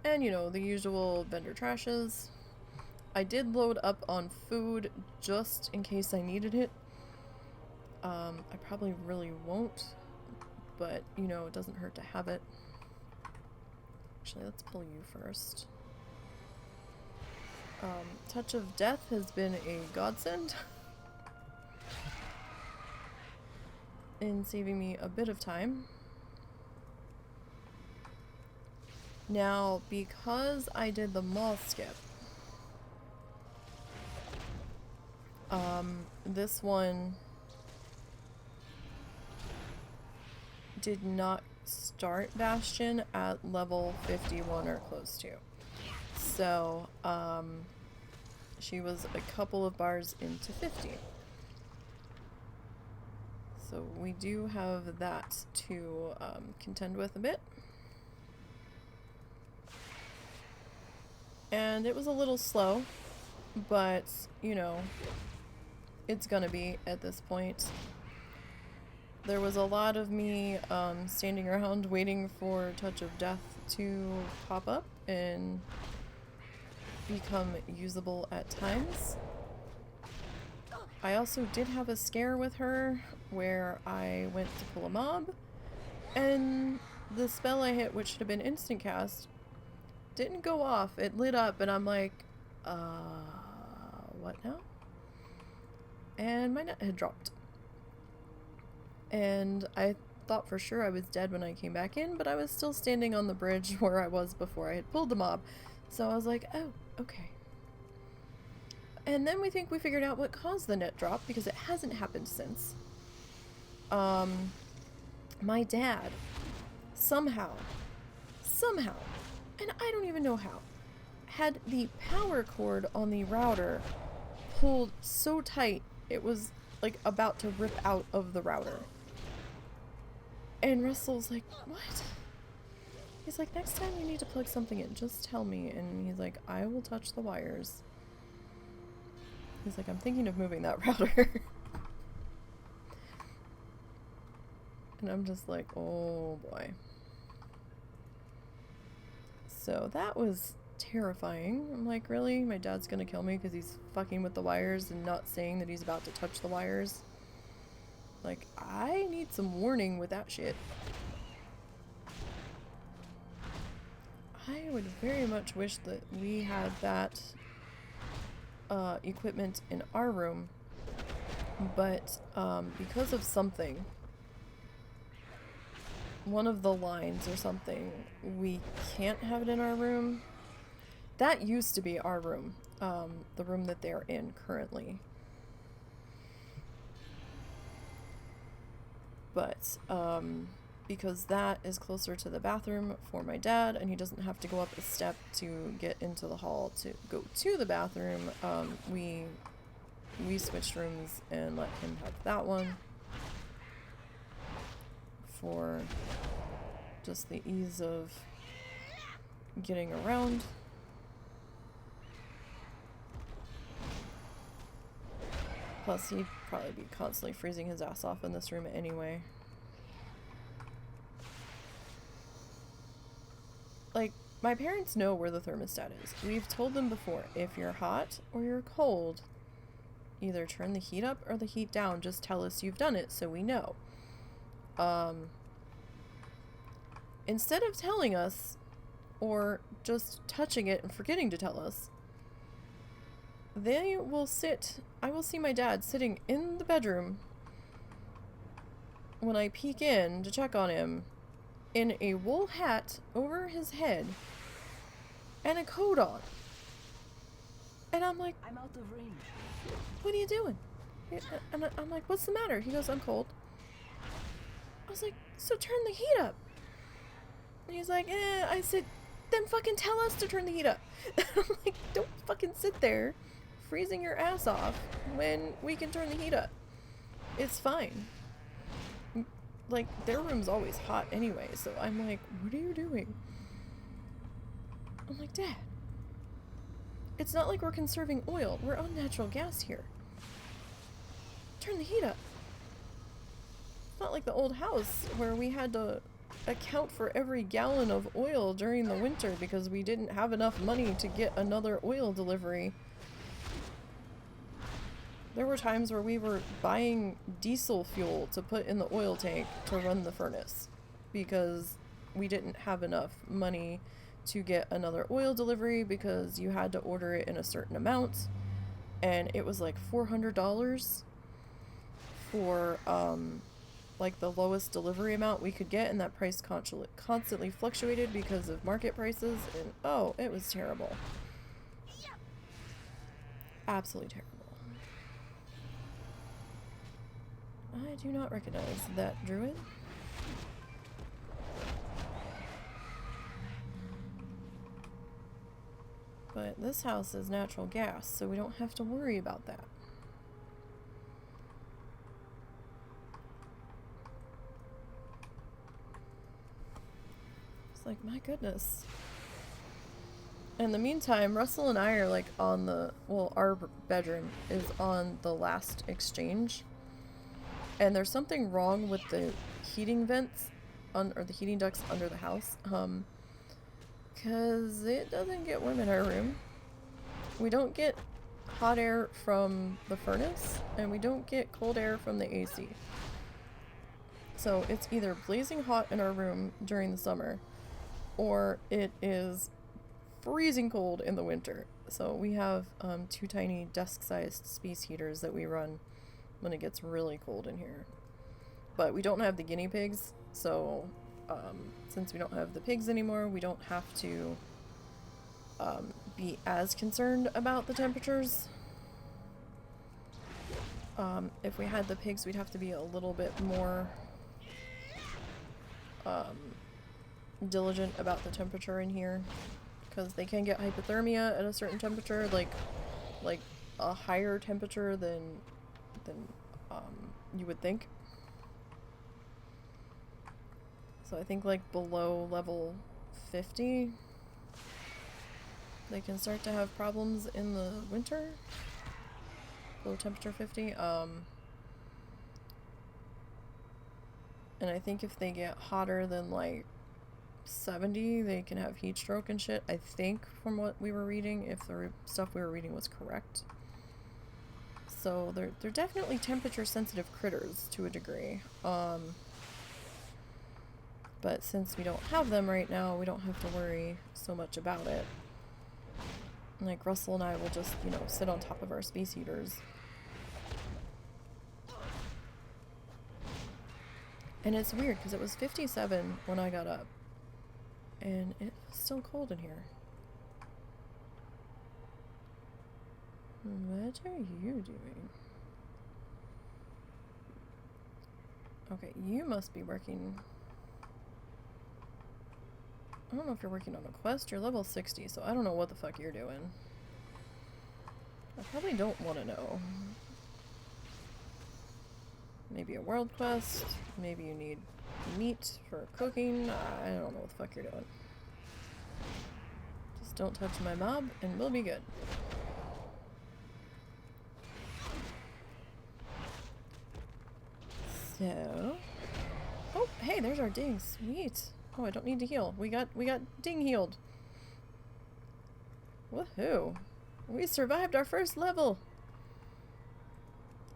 And you know, the usual vendor trashes. I did load up on food just in case I needed it. I probably really won't, but you know, it doesn't hurt to have it. Actually, let's pull you first. Touch of Death has been a godsend in saving me a bit of time. Now, because I did the moth skip, this one did not start Bastion at level 51 or close to. So, she was a couple of bars into 50. So we do have that to contend with a bit. And it was a little slow, but, you know, it's gonna be at this point. There was a lot of me standing around waiting for Touch of Death to pop up and become usable at times. I also did have a scare with her where I went to pull a mob, and the spell I hit, which should have been instant cast, didn't go off. It lit up, and I'm like, what now? And my net had dropped. And I thought for sure I was dead when I came back in, but I was still standing on the bridge where I was before I had pulled the mob. So I was like, oh, okay. And then we think we figured out what caused the net drop, because it hasn't happened since. My dad, somehow, and I don't even know how, had the power cord on the router pulled so tight it was like about to rip out of the router. And Russell's like, what? He's like, next time you need to plug something in, just tell me. And he's like, I will touch the wires. He's like, I'm thinking of moving that router. And I'm just like, oh boy. So that was terrifying. I'm like, really? My dad's gonna kill me because he's fucking with the wires and not saying that he's about to touch the wires? Like, I need some warning with that shit. I would very much wish that we had that equipment in our room, but because of something, one of the lines or something, we can't have it in our room. That used to be our room, the room that they're in currently. But because that is closer to the bathroom for my dad, and he doesn't have to go up a step to get into the hall to go to the bathroom, we switched rooms and let him have that one for just the ease of getting around. Plus, he'd probably be constantly freezing his ass off in this room anyway. Like, my parents know where the thermostat is. We've told them before, if you're hot or you're cold, either turn the heat up or the heat down. Just tell us you've done it so we know. Instead of telling us, or just touching it and forgetting to tell us, they will sit. I will see my dad sitting in the bedroom when I peek in to check on him, in a wool hat over his head and a coat on. And I'm like,
I'm out of range.
what are you doing? And I'm like, what's the matter? He goes, I'm cold. I was like, so turn the heat up. And he's like, I said, then fucking tell us to turn the heat up. I'm like, don't fucking sit there freezing your ass off when we can turn the heat up. It's fine. Like, their room's always hot anyway, so I'm like, what are you doing? I'm like, Dad, it's not like we're conserving oil. We're on natural gas here. Turn the heat up. It's not like the old house where we had to account for every gallon of oil during the winter because we didn't have enough money to get another oil delivery. There were times where we were buying diesel fuel to put in the oil tank to run the furnace because we didn't have enough money to get another oil delivery because you had to order it in a certain amount, and it was like $400 for like the lowest delivery amount we could get, and that price constantly fluctuated because of market prices, and oh, it was terrible. Absolutely terrible. I do not recognize that druid. But this house is natural gas, so we don't have to worry about that. It's like, my goodness. In the meantime, Russell and I are like on the, well, our bedroom is on the last exchange. And there's something wrong with the heating vents, or the heating ducts under the house. Because it doesn't get warm in our room. We don't get hot air from the furnace, and we don't get cold air from the AC. So it's either blazing hot in our room during the summer, or it is freezing cold in the winter. So we have 2 tiny desk-sized space heaters that we run when it gets really cold in here. But we don't have the guinea pigs, so since we don't have the pigs anymore, we don't have to be as concerned about the temperatures. If we had the pigs, we'd have to be a little bit more diligent about the temperature in here, because they can get hypothermia at a certain temperature, like a higher temperature than you would think. So I think like below level 50 they can start to have problems in the winter. Below temperature 50. And I think if they get hotter than like 70, they can have heat stroke and shit, I think, from what we were reading, if the stuff we were reading was correct. So they're definitely temperature sensitive critters to a degree. But since we don't have them right now, we don't have to worry so much about it. Like, Russell and I will just, you know, sit on top of our space heaters. And it's weird, because it was 57 when I got up. And it was still cold in here. What are you doing? Okay, you must be working... I don't know if you're working on a quest. You're level 60, so I don't know what the fuck you're doing. I probably don't want to know. Maybe a world quest. Maybe you need meat for cooking. I don't know what the fuck you're doing. Just don't touch my mob and we'll be good. So... Oh, hey, there's our ding. Sweet. Oh, I don't need to heal. We got ding healed. Woohoo. We survived our first level.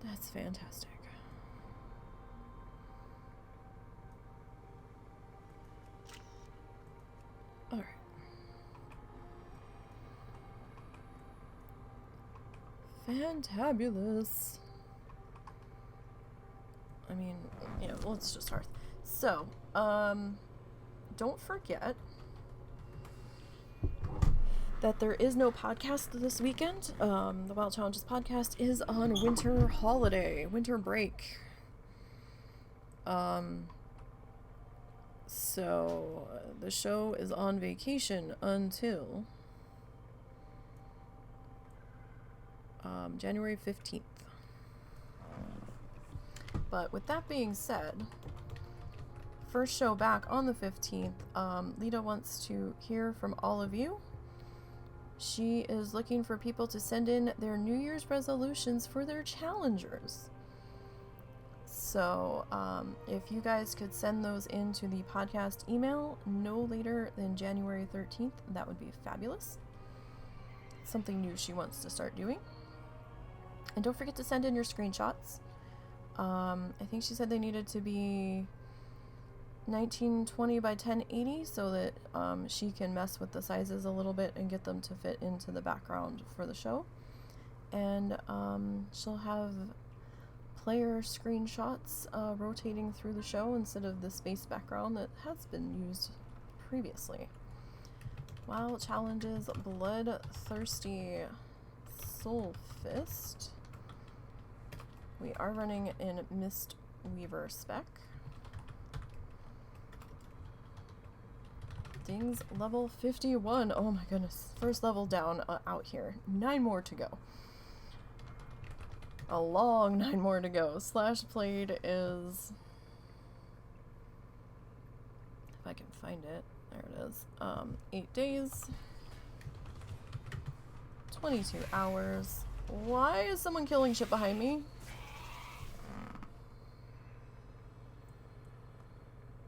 That's fantastic. Alright. Fantabulous. I mean, yeah, let's just start. So, don't forget that there is no podcast this weekend. The Wild Challenges podcast is on winter holiday, winter break. So the show is on vacation until January 15th. But with that being said, first show back on the 15th, Lita wants to hear from all of you. She is looking for people to send in their New Year's resolutions for their challengers. So, if you guys could send those into the podcast email no later than January 13th, that would be fabulous. Something new she wants to start doing. And don't forget to send in your screenshots. I think she said they needed to be 1920 by 1080 so that she can mess with the sizes a little bit and get them to fit into the background for the show. And she'll have player screenshots rotating through the show instead of the space background that has been used previously. WoW challenges Bloodthirsty Soul Fist. We are running in Mistweaver spec. Ding's level 51. Oh my goodness. First level down out here. 9 more to go. A long 9 more to go. Slash Blade is... if I can find it. There it is. 8 days. 22 hours. Why is someone killing shit behind me?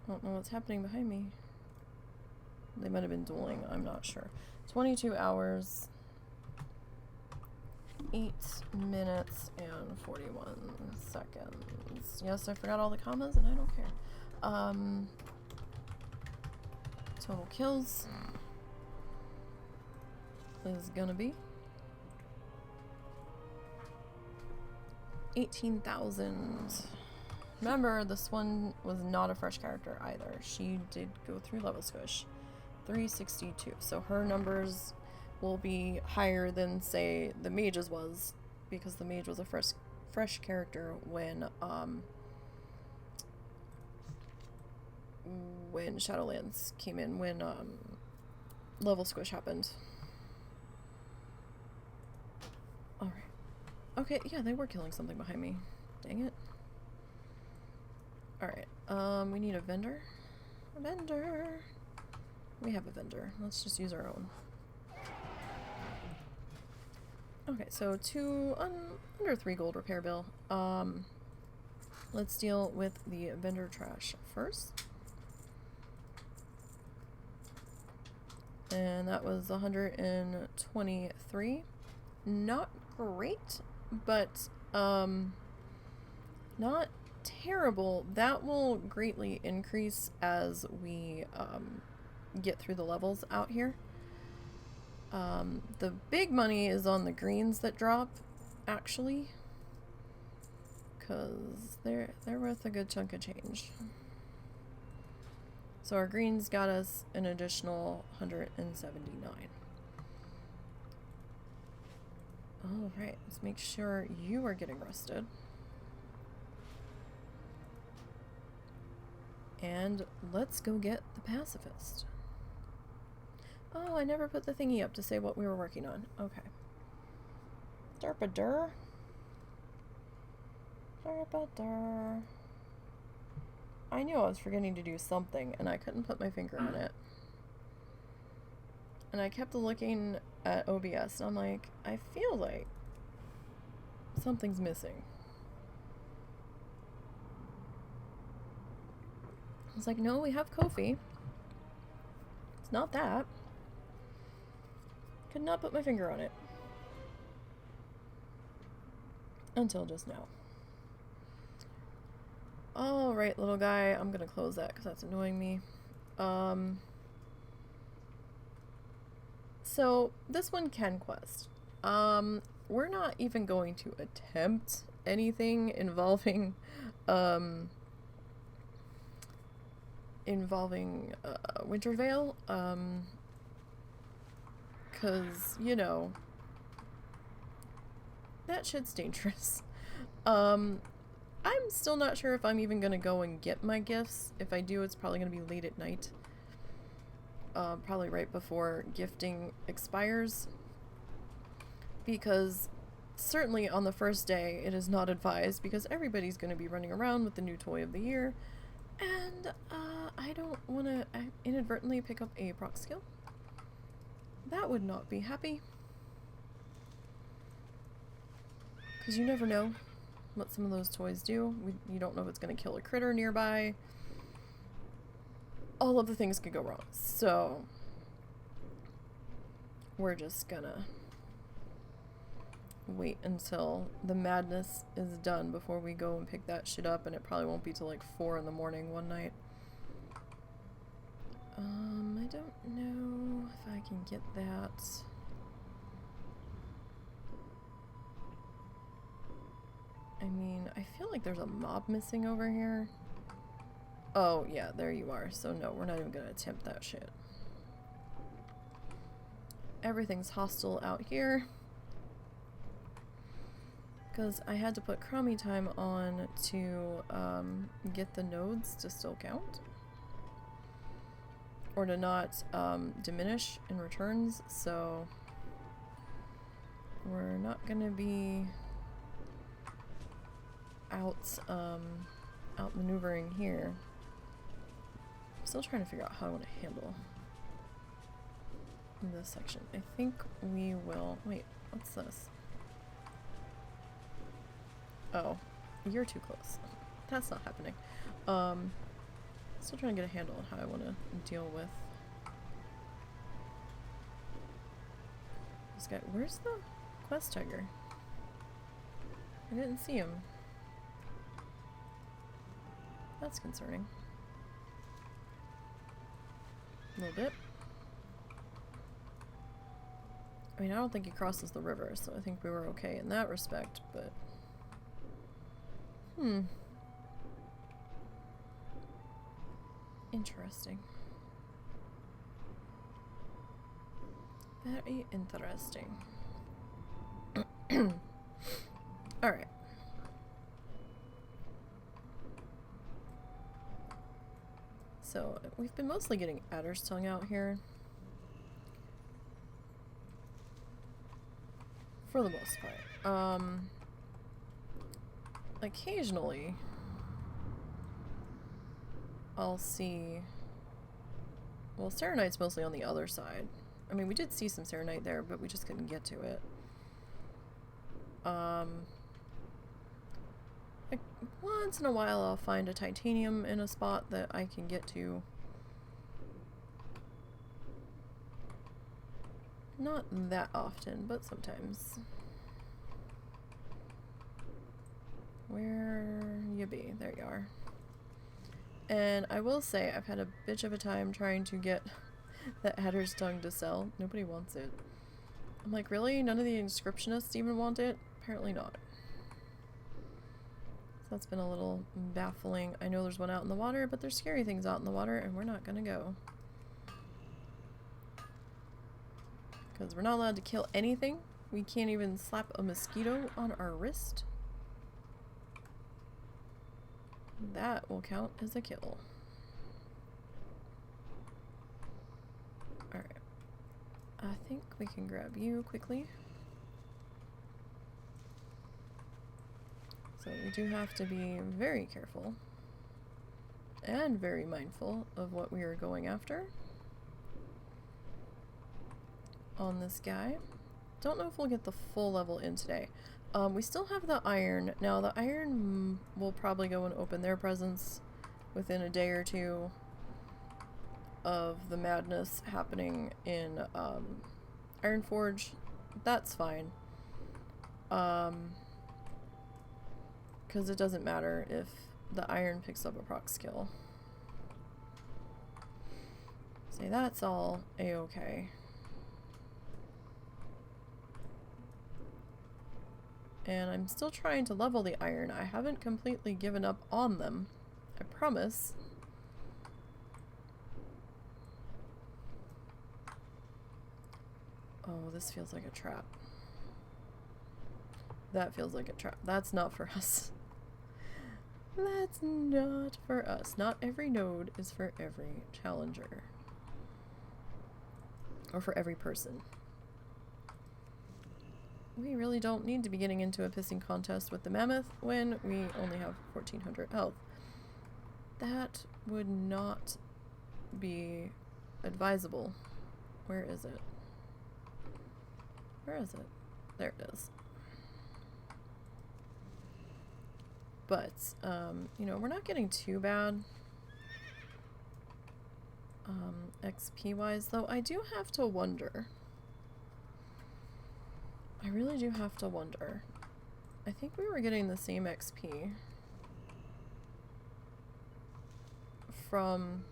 I don't know what's happening behind me. They might have been dueling, I'm not sure. 22 hours, 8 minutes, and 41 seconds. Yes, I forgot all the commas, and I don't care. Total kills is gonna be 18,000. Remember, this one was not a fresh character either. She did go through level squish. 362. So her numbers will be higher than, say, the mage's was, because the mage was a fresh character when Shadowlands came in, when level squish happened. Alright. Okay, yeah, they were killing something behind me. Dang it. Alright, we need a vendor. A vendor! We have a vendor. Let's just use our own. Okay, so under 3 gold repair bill. Let's deal with the vendor trash first. And that was 123. Not great, but not terrible. That will greatly increase as we get through the levels out here. The big money is on the greens that drop, actually, because they're worth a good chunk of change. So our greens got us an additional 179. Alright, let's make sure you are getting rested. And let's go get the Pacifist. Oh, I never put the thingy up to say what we were working on. Okay. Derpadur. Derpadur. I knew I was forgetting to do something, and I couldn't put my finger on it. And I kept looking at OBS, and I'm like, I feel like something's missing. I was like, no, we have Kofi. It's not that. Could not put my finger on it. Until just now. Alright, little guy, I'm gonna close that because that's annoying me. So, this one can quest. We're not even going to attempt anything involving Wintervale, Because, you know, that shit's dangerous. I'm still not sure if I'm even gonna go and get my gifts. If I do, it's probably gonna be late at night. Probably right before gifting expires. Because certainly on the first day, it is not advised because everybody's gonna be running around with the new toy of the year. And, I don't want to inadvertently pick up a proc skill. That would not be happy. Because you never know what some of those toys do. You don't know if it's going to kill a critter nearby. All of the things could go wrong. So, we're just gonna wait until the madness is done before we go and pick that shit up, and it probably won't be till like 4 in the morning one night. I don't know if I can get that. I mean, I feel like there's a mob missing over here. Oh, yeah, there you are. So no, we're not even gonna attempt that shit. Everything's hostile out here. Because I had to put crummy time on to get the nodes to still count. Or to not diminish in returns, so we're not gonna be out maneuvering here. I'm still trying to figure out how I want to handle this section. I think we will. Wait, what's this? Oh, you're too close. That's not happening. Still trying to get a handle on how I want to deal with this guy. Where's the quest tiger? I didn't see him. That's concerning. A little bit. I mean, I don't think he crosses the river, so I think we were okay in that respect, but... Interesting. Very interesting. Alright. So, we've been mostly getting adder's tongue out here. For the most part. Occasionally, I'll see... Well, Serenite's mostly on the other side. I mean, we did see some Serenite there, but we just couldn't get to it. Like, once in a while I'll find a titanium in a spot that I can get to. Not that often, but sometimes. Where you be? There you are. And I will say, I've had a bitch of a time trying to get that adder's tongue to sell. Nobody wants it. I'm like, really? None of the inscriptionists even want it? Apparently not. So that's been a little baffling. I know there's one out in the water, but there's scary things out in the water, and we're not gonna go. Because we're not allowed to kill anything. We can't even slap a mosquito on our wrist. That will count as a kill. Alright. I think we can grab you quickly. So we do have to be very careful and very mindful of what we are going after on this guy. Don't know if we'll get the full level in today. We still have the iron. Now the iron will probably go and open their presence within a day or two of the madness happening in Ironforge. That's fine. Because it doesn't matter if the iron picks up a proc skill. Say that's all a-okay. And I'm still trying to level the iron. I haven't completely given up on them. I promise. Oh, this feels like a trap. That feels like a trap. That's not for us. That's not for us. Not every node is for every challenger. Or for every person. We really don't need to be getting into a pissing contest with the mammoth when we only have 1400 health. That would not be advisable. Where is it? Where is it? There it is. But, you know, we're not getting too bad. XP-wise, though, I do have to wonder. I really do have to wonder. I think we were getting the same XP from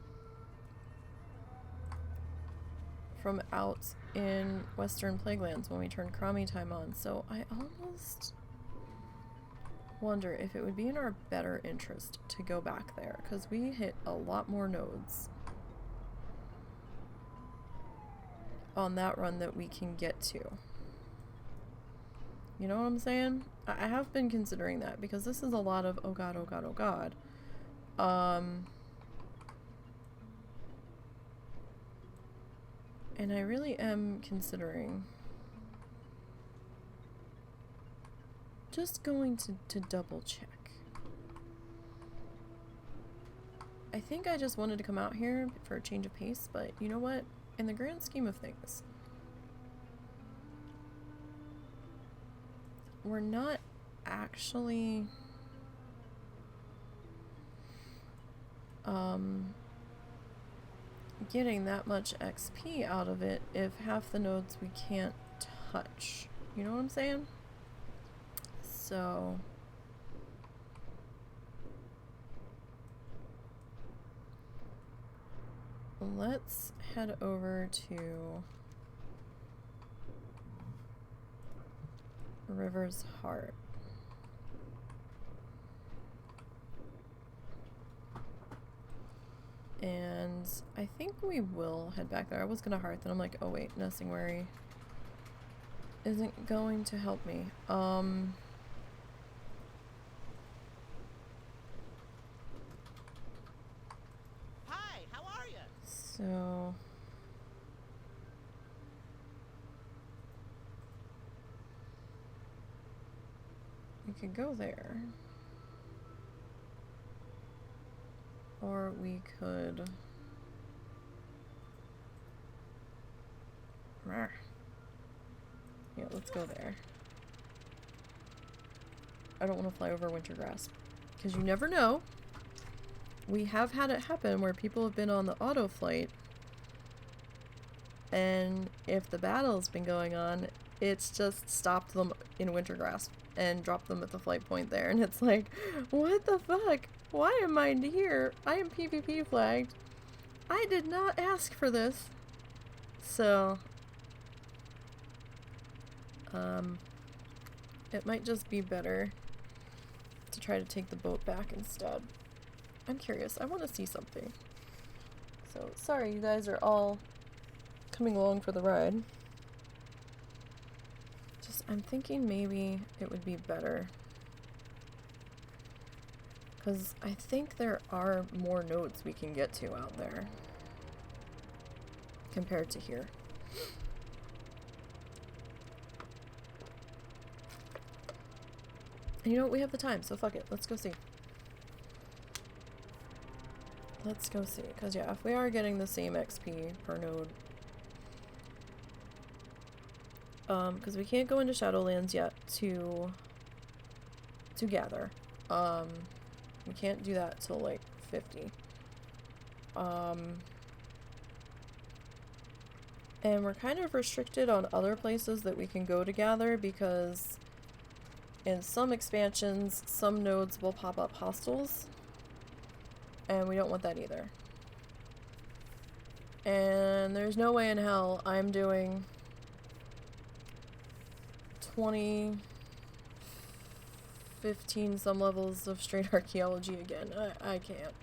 out in Western Plaguelands when we turned Crummy Time on, so I almost wonder if it would be in our better interest to go back there, because we hit a lot more nodes on that run that we can get to. You know what I'm saying? I have been considering that, because this is a lot of oh god, oh god, oh god. And I really am considering just going to double check. I think I just wanted to come out here for a change of pace, but you know what? In the grand scheme of things, we're not actually getting that much XP out of it if half the nodes we can't touch. You know what I'm saying? So let's head over to River's Heart. And I think we will head back there. I was gonna heart, then I'm like, oh wait, Nursing Worry isn't going to help me. Hi,
how are you?
So we could go there. Or we could... Yeah, let's go there. I don't want to fly over Wintergrass, because you never know. We have had it happen where people have been on the auto flight, and if the battle's been going on, it's just stopped them in Wintergrass and dropped them at the flight point there, and it's like, what the fuck? Why am I here? I am PvP flagged. I did not ask for this. So, it might just be better to try to take the boat back instead. I'm curious. I want to see something. So, sorry you guys are all coming along for the ride. Just, I'm thinking maybe it would be better, because I think there are more nodes we can get to out there compared to here. And you know what? We have the time, so fuck it. Let's go see. Let's go see. Because, yeah, if we are getting the same XP per node. Because we can't go into Shadowlands yet to gather. We can't do that till like 50. And we're kind of restricted on other places that we can go to gather, because in some expansions, some nodes will pop up hostels, and we don't want that either. And there's no way in hell I'm doing 20, 15 some levels of straight archaeology again. I can't.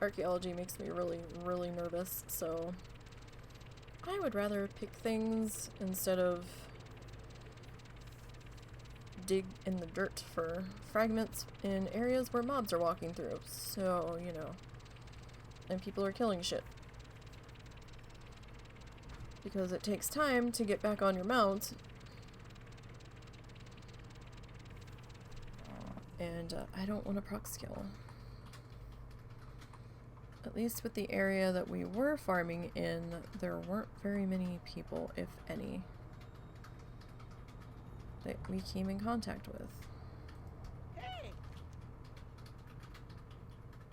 Archaeology makes me really, really nervous, so I would rather pick things instead of dig in the dirt for fragments in areas where mobs are walking through. So, you know, and people are killing shit. Because it takes time to get back on your mount. And I don't want to proc skill. At least with the area that we were farming in, there weren't very many people, if any, that we came in contact with.
Hey!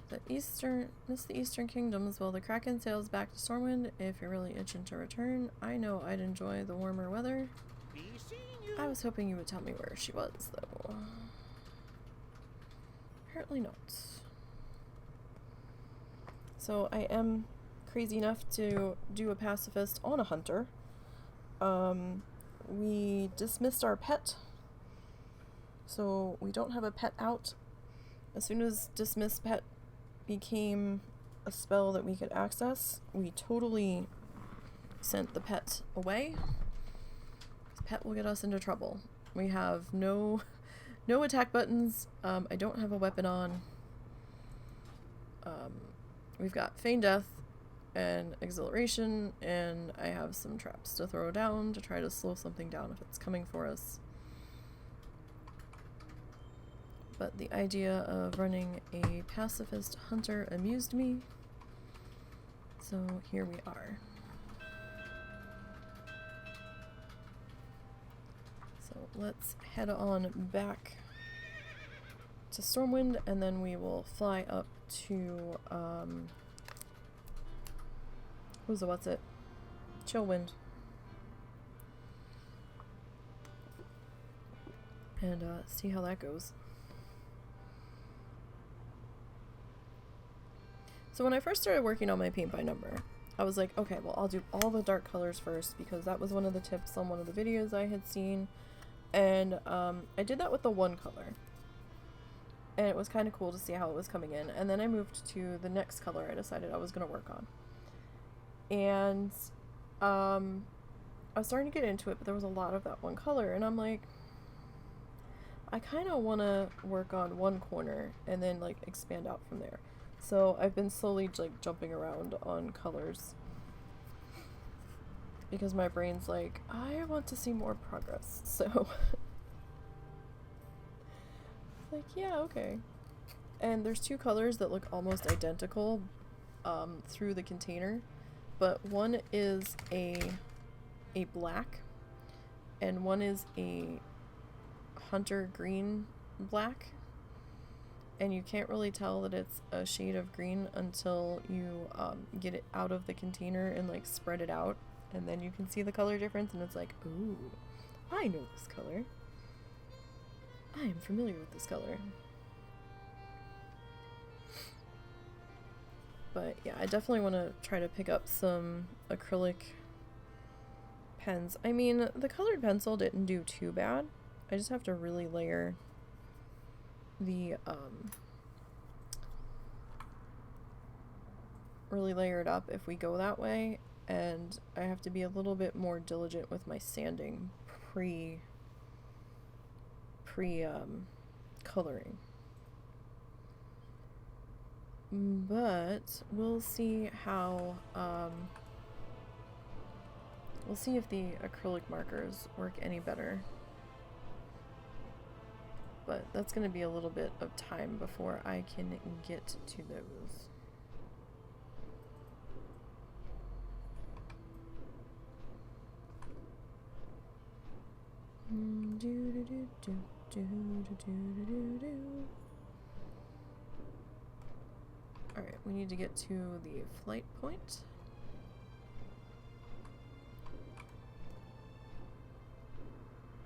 The Eastern Kingdoms. Well, the Kraken sails back to Stormwind. If you're really itching to return, I know I'd enjoy the warmer weather.
Be seeing you.
I was hoping you would tell me where she was, though. Apparently not. So I am crazy enough to do a pacifist on a hunter. We dismissed our pet, so we don't have a pet out. As soon as dismiss pet became a spell that we could access, we totally sent the pet away. Pet will get us into trouble. We have no attack buttons. I don't have a weapon on. We've got Feign Death and Exhilaration, and I have some traps to throw down to try to slow something down if it's coming for us. But the idea of running a pacifist hunter amused me, so here we are. So let's head on back to Stormwind, and then we will fly up to Chillwind, and see how that goes. So when I first started working on my paint by number, I was like, okay, well, I'll do all the dark colors first, because that was one of the tips on one of the videos I had seen, and I did that with the one color. And it was kind of cool to see how it was coming in. And then I moved to the next color I decided I was going to work on. And I was starting to get into it, but there was a lot of that one color. And I'm like, I kind of want to work on one corner and then like expand out from there. So I've been slowly like jumping around on colors. Because my brain's like, I want to see more progress. So... like, yeah, okay. And there's two colors that look almost identical through the container, but one is a black and one is a hunter green black, and you can't really tell that it's a shade of green until you get it out of the container and like spread it out, and then you can see the color difference, and it's like, ooh, I know this color. I am familiar with this color. But yeah, I definitely want to try to pick up some acrylic pens. I mean, the colored pencil didn't do too bad. I just have to really layer the, really layer it up if we go that way. And I have to be a little bit more diligent with my sanding coloring. But we'll see how we'll see if the acrylic markers work any better. But that's going to be a little bit of time before I can get to those. Alright, we need to get to the flight point.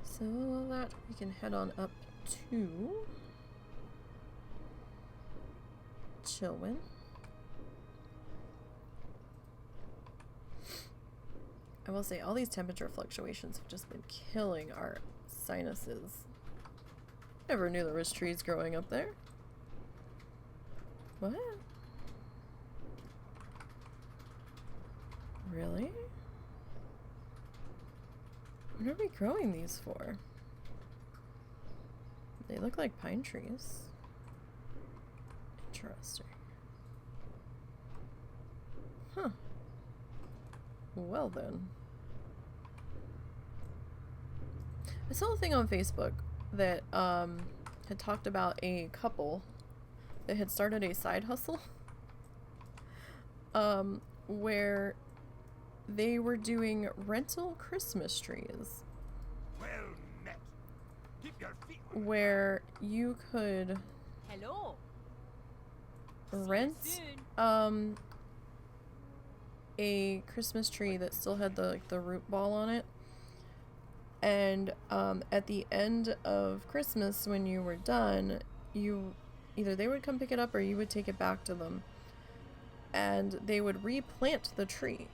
So that we can head on up to Chillwind. I will say all these temperature fluctuations have just been killing our sinuses. Never knew there was trees growing up there. What? Really? What are we growing these for? They look like pine trees. Interesting. Huh. Well then. I saw a thing on Facebook that had talked about a couple that had started a side hustle where they were doing rental Christmas trees.
Well met. Keep your feet on the
Where you could
Hello.
rent
Soon.
a Christmas tree that still had the root ball on it, and at the end of Christmas when you were done, you either they would come pick it up or you would take it back to them, and they would replant the tree.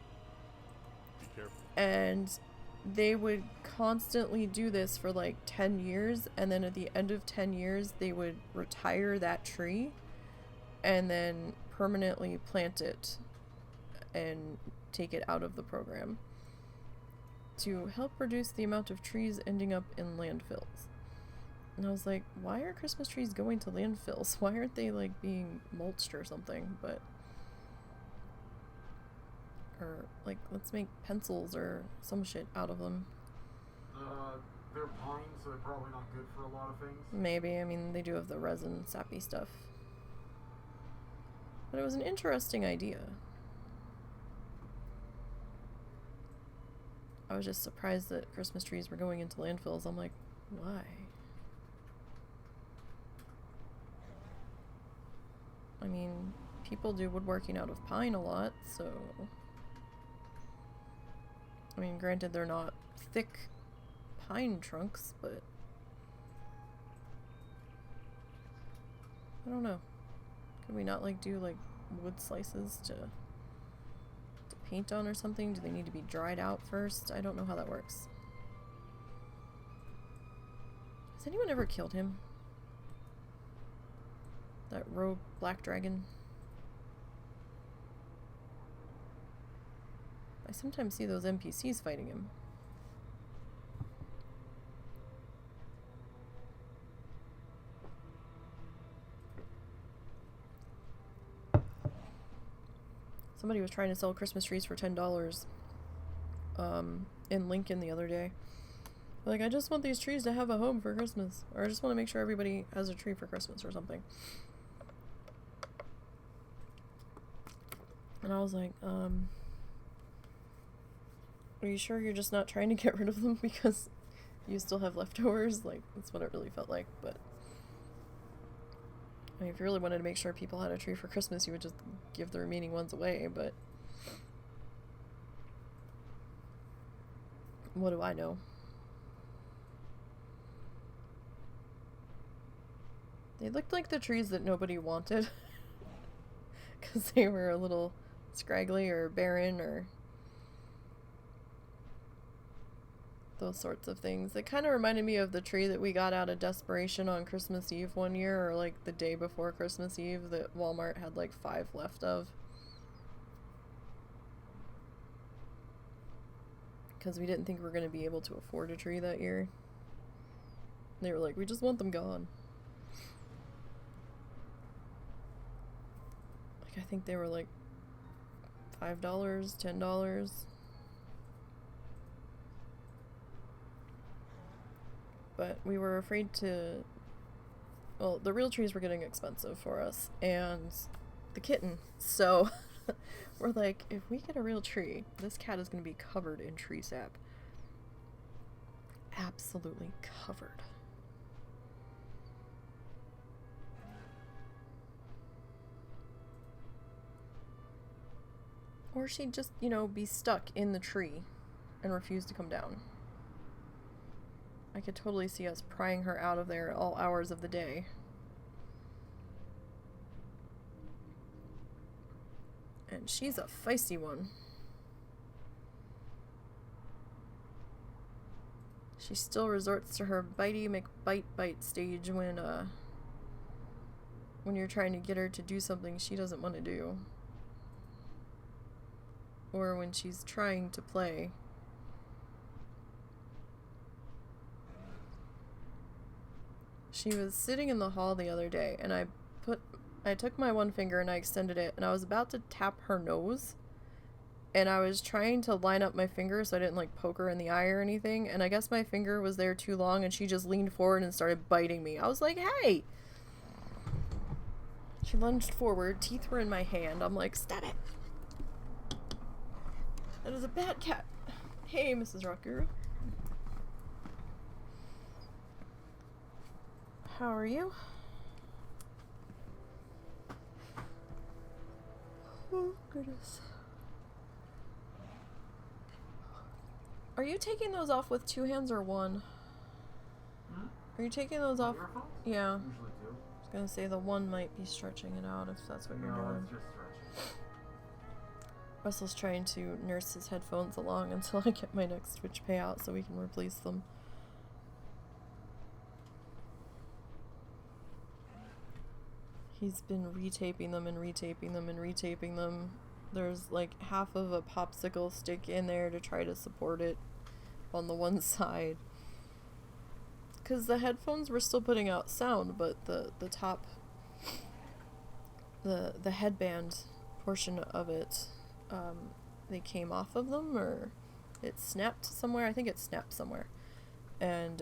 Be careful.
And they would constantly do this for like 10 years, and then at the end of 10 years they would retire that tree and then permanently plant it and take it out of the program to help reduce the amount of trees ending up in landfills. And I was like, why are Christmas trees going to landfills? Why aren't they like being mulched or something? But or like, let's make pencils or some shit out of them.
They're pine, so they're probably not good for a lot of things.
Maybe. I mean, they do have the resin sappy stuff. But it was an interesting idea. I was just surprised that Christmas trees were going into landfills. I'm like, why? I mean, people do woodworking out of pine a lot, so... I mean, granted, they're not thick pine trunks, but... I don't know. Could we not, like, do, like, wood slices to paint on or something? Do they need to be dried out first? I don't know how that works. Has anyone ever killed him? That rogue black dragon? I sometimes see those NPCs fighting him. Somebody was trying to sell Christmas trees for $10 in Lincoln the other day. Like, I just want these trees to have a home for Christmas. Or I just want to make sure everybody has a tree for Christmas or something. And I was like, are you sure you're just not trying to get rid of them because you still have leftovers? Like, that's what it really felt like, but... I mean, if you really wanted to make sure people had a tree for Christmas, you would just give the remaining ones away, but... What do I know? They looked like the trees that nobody wanted. Because they were a little scraggly or barren or... those sorts of things. It kind of reminded me of the tree that we got out of desperation on Christmas Eve one year, or like the day before Christmas Eve, that Walmart had like 5 left of. Because we didn't think we were going to be able to afford a tree that year. They were like, we just want them gone. Like, I think they were like $5, $10. But we were afraid to... Well, the real trees were getting expensive for us, and the kitten. So, we're like, if we get a real tree, this cat is going to be covered in tree sap. Absolutely covered. Or she'd just, you know, be stuck in the tree and refuse to come down. I could totally see us prying her out of there at all hours of the day. And she's a feisty one. She still resorts to her bitey McBite stage when you're trying to get her to do something she doesn't want to do. Or when she's trying to play. She was sitting in the hall the other day, and I took my one finger and I extended it, and I was about to tap her nose, and I was trying to line up my finger so I didn't like poke her in the eye or anything, and I guess my finger was there too long, and she just leaned forward and started biting me. I was like, hey! She lunged forward, teeth were in my hand. I'm like, stop it! That is a bad cat. Hey, Mrs. Rock Guru. How are you? Oh, goodness. Are you taking those off with 2 hands or 1?
Hmm?
Are you taking those off?
Earphones?
Yeah.
Usually two.
I was gonna say the 1 might be stretching it out if that's what you're
No,
doing.
it's just stretching.
Russell's trying to nurse his headphones along until I get my next Twitch payout so we can replace them. He's been retaping them and retaping them and retaping them. There's like half of a popsicle stick in there to try to support it on the one side. Because the headphones were still putting out sound, but the top, the headband portion of it, they came off of them, or it snapped somewhere. I think it snapped somewhere. And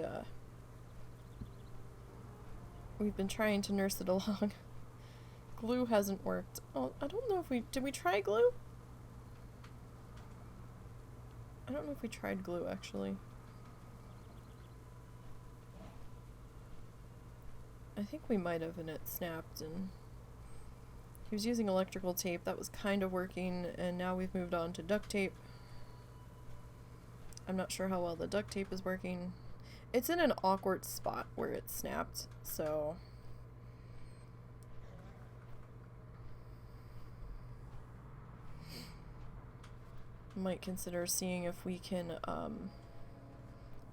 we've been trying to nurse it along. Glue hasn't worked. Oh, I don't know if did we try glue? I don't know if we tried glue, actually. I think we might have, and it snapped, and he was using electrical tape. That was kind of working, and now we've moved on to duct tape. I'm not sure how well the duct tape is working. It's in an awkward spot where it snapped, so... might consider seeing if we can,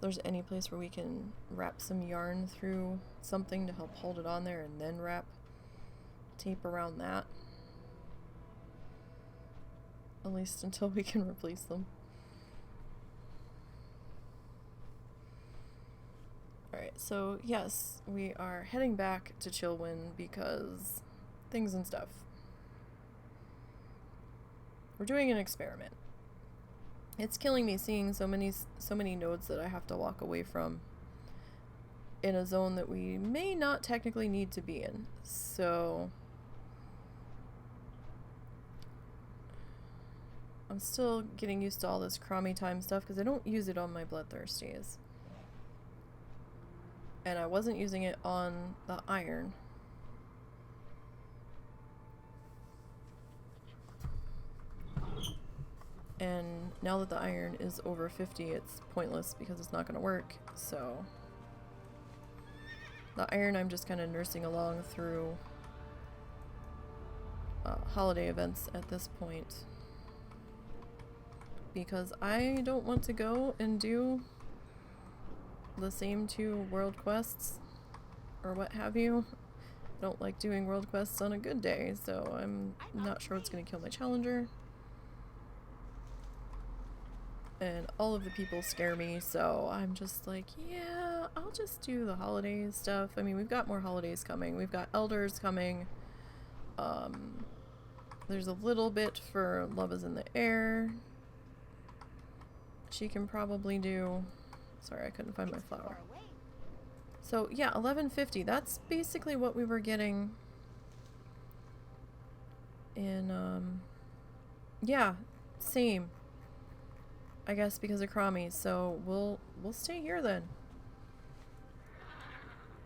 there's any place where we can wrap some yarn through something to help hold it on there, and then wrap tape around that. At least until we can replace them. Alright, so yes, we are heading back to Chillwind because things and stuff. We're doing an experiment. It's killing me seeing so many nodes that I have to walk away from in a zone that we may not technically need to be in. So I'm still getting used to all this crummy time stuff because I don't use it on my bloodthirsties. And I wasn't using it on the iron. And now that the iron is over 50, it's pointless because it's not going to work. So the iron I'm just kind of nursing along through holiday events at this point. Because I don't want to go and do the same 2 world quests or what have you. I don't like doing world quests on a good day, so I'm not sure what's going to kill my challenger. And all of the people scare me, so I'm just like, yeah, I'll just do the holidays stuff. I mean, we've got more holidays coming. We've got Elders coming. There's a little bit for Love is in the Air. She can probably do... Sorry, I couldn't find my flower. So, yeah, 1150. That's basically what we were getting in, yeah, same. I guess because of Crommies, so we'll stay here then.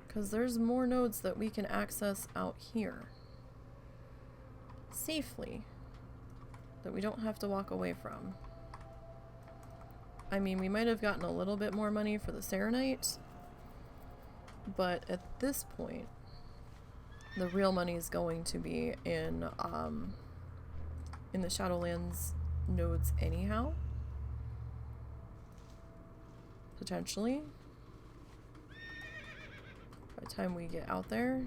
Because there's more nodes that we can access out here. Safely. That we don't have to walk away from. I mean, we might have gotten a little bit more money for the Serenite. But at this point, the real money is going to be in the Shadowlands nodes anyhow. Potentially. By the time we get out there.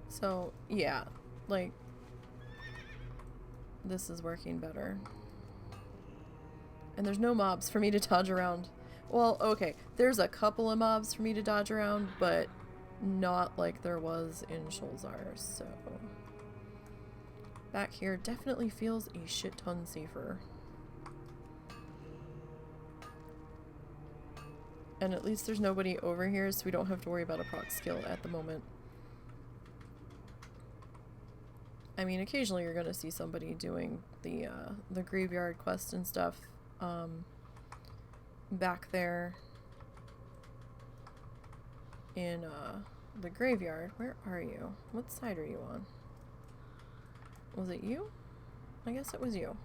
So, yeah. Like, this is working better. And there's no mobs for me to dodge around. Well, okay, there's a couple of mobs for me to dodge around, but not like there was in Sholzar, so... Back here definitely feels a shit ton safer. And at least there's nobody over here, so we don't have to worry about a proc skill at the moment. I mean, occasionally you're gonna see somebody doing the graveyard quest and stuff, back there in, the graveyard. Where are you? What side are you on? Was it you? I guess it was you.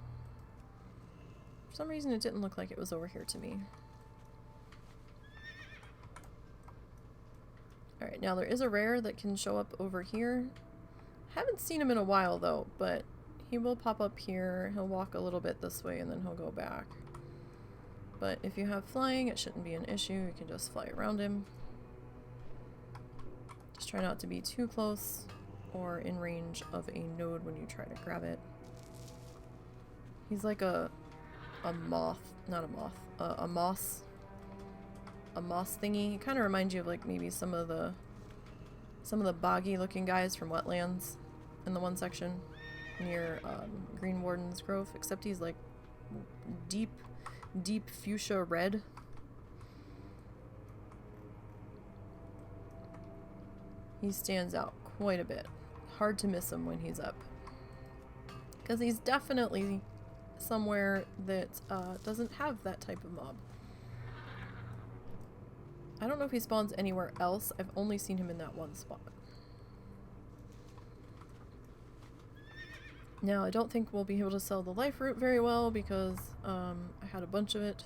For some reason it didn't look like it was over here to me. Alright, now there is a rare that can show up over here. Haven't seen him in a while though, but he will pop up here. He'll walk a little bit this way and then he'll go back. But if you have flying, it shouldn't be an issue. You can just fly around him. Just try not to be too close or in range of a node when you try to grab it. He's like a moth, not a moth, a moss. A moss thingy. He kind of reminds you of like maybe some of the boggy looking guys from Wetlands in the one section near Green Warden's Grove, except he's like deep fuchsia red. He stands out quite a bit. Hard to miss him when he's up. Because he's definitely somewhere that doesn't have that type of mob. I don't know if he spawns anywhere else. I've only seen him in that one spot. Now, I don't think we'll be able to sell the life root very well because I had a bunch of it.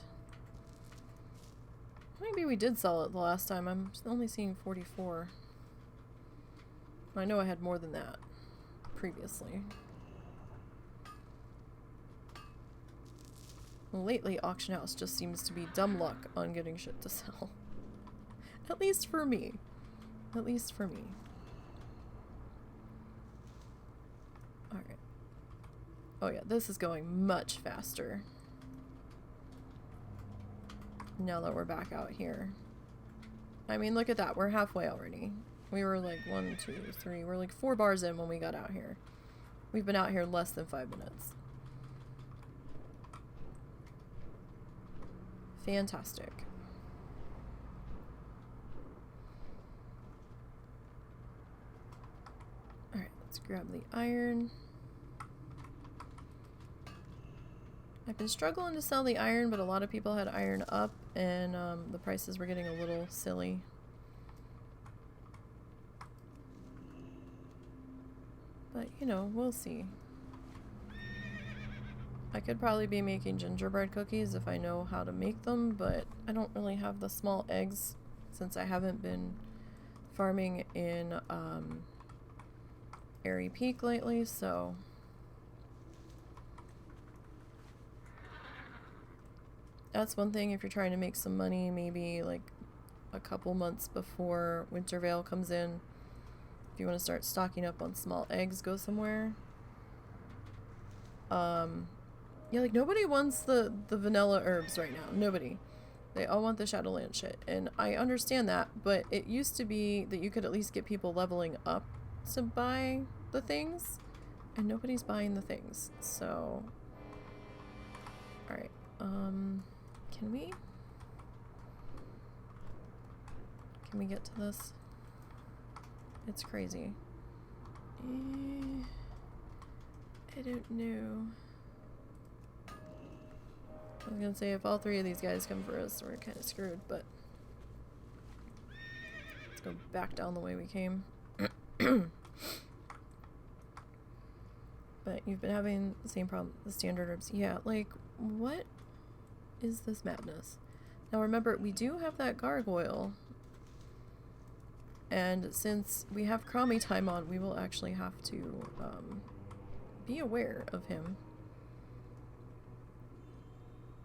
Maybe we did sell it the last time. I'm only seeing 44. I know I had more than that previously. Lately, Auction House just seems to be dumb luck on getting shit to sell. At least for me. At least for me. Alright. Oh yeah, this is going much faster. Now that we're back out here. I mean, look at that. We're halfway already. We were like 1, 2, 3. We're like 4 bars in when we got out here. We've been out here less than 5 minutes. Fantastic. Alright, let's grab the iron. I've been struggling to sell the iron, but a lot of people had iron up, and the prices were getting a little silly. But, you know, we'll see. I could probably be making gingerbread cookies if I know how to make them, but I don't really have the small eggs since I haven't been farming in Airy Peak lately, so... That's one thing if you're trying to make some money, maybe like a couple months before Winter Veil comes in. If you want to start stocking up on small eggs, go somewhere. Yeah, like nobody wants the vanilla herbs right now. Nobody. They all want the Shadowland shit. And I understand that, but it used to be that you could at least get people leveling up to buy the things. And nobody's buying the things. So... Alright. Can we get to this? It's crazy. I don't know. I was gonna say if all 3 of these guys come for us, we're kind of screwed, but let's go back down the way we came. But you've been having the same problem with the standard herbs. Yeah, like, what is this madness? Now remember, we do have that gargoyle. And since we have Crommy time on, we will actually have to be aware of him.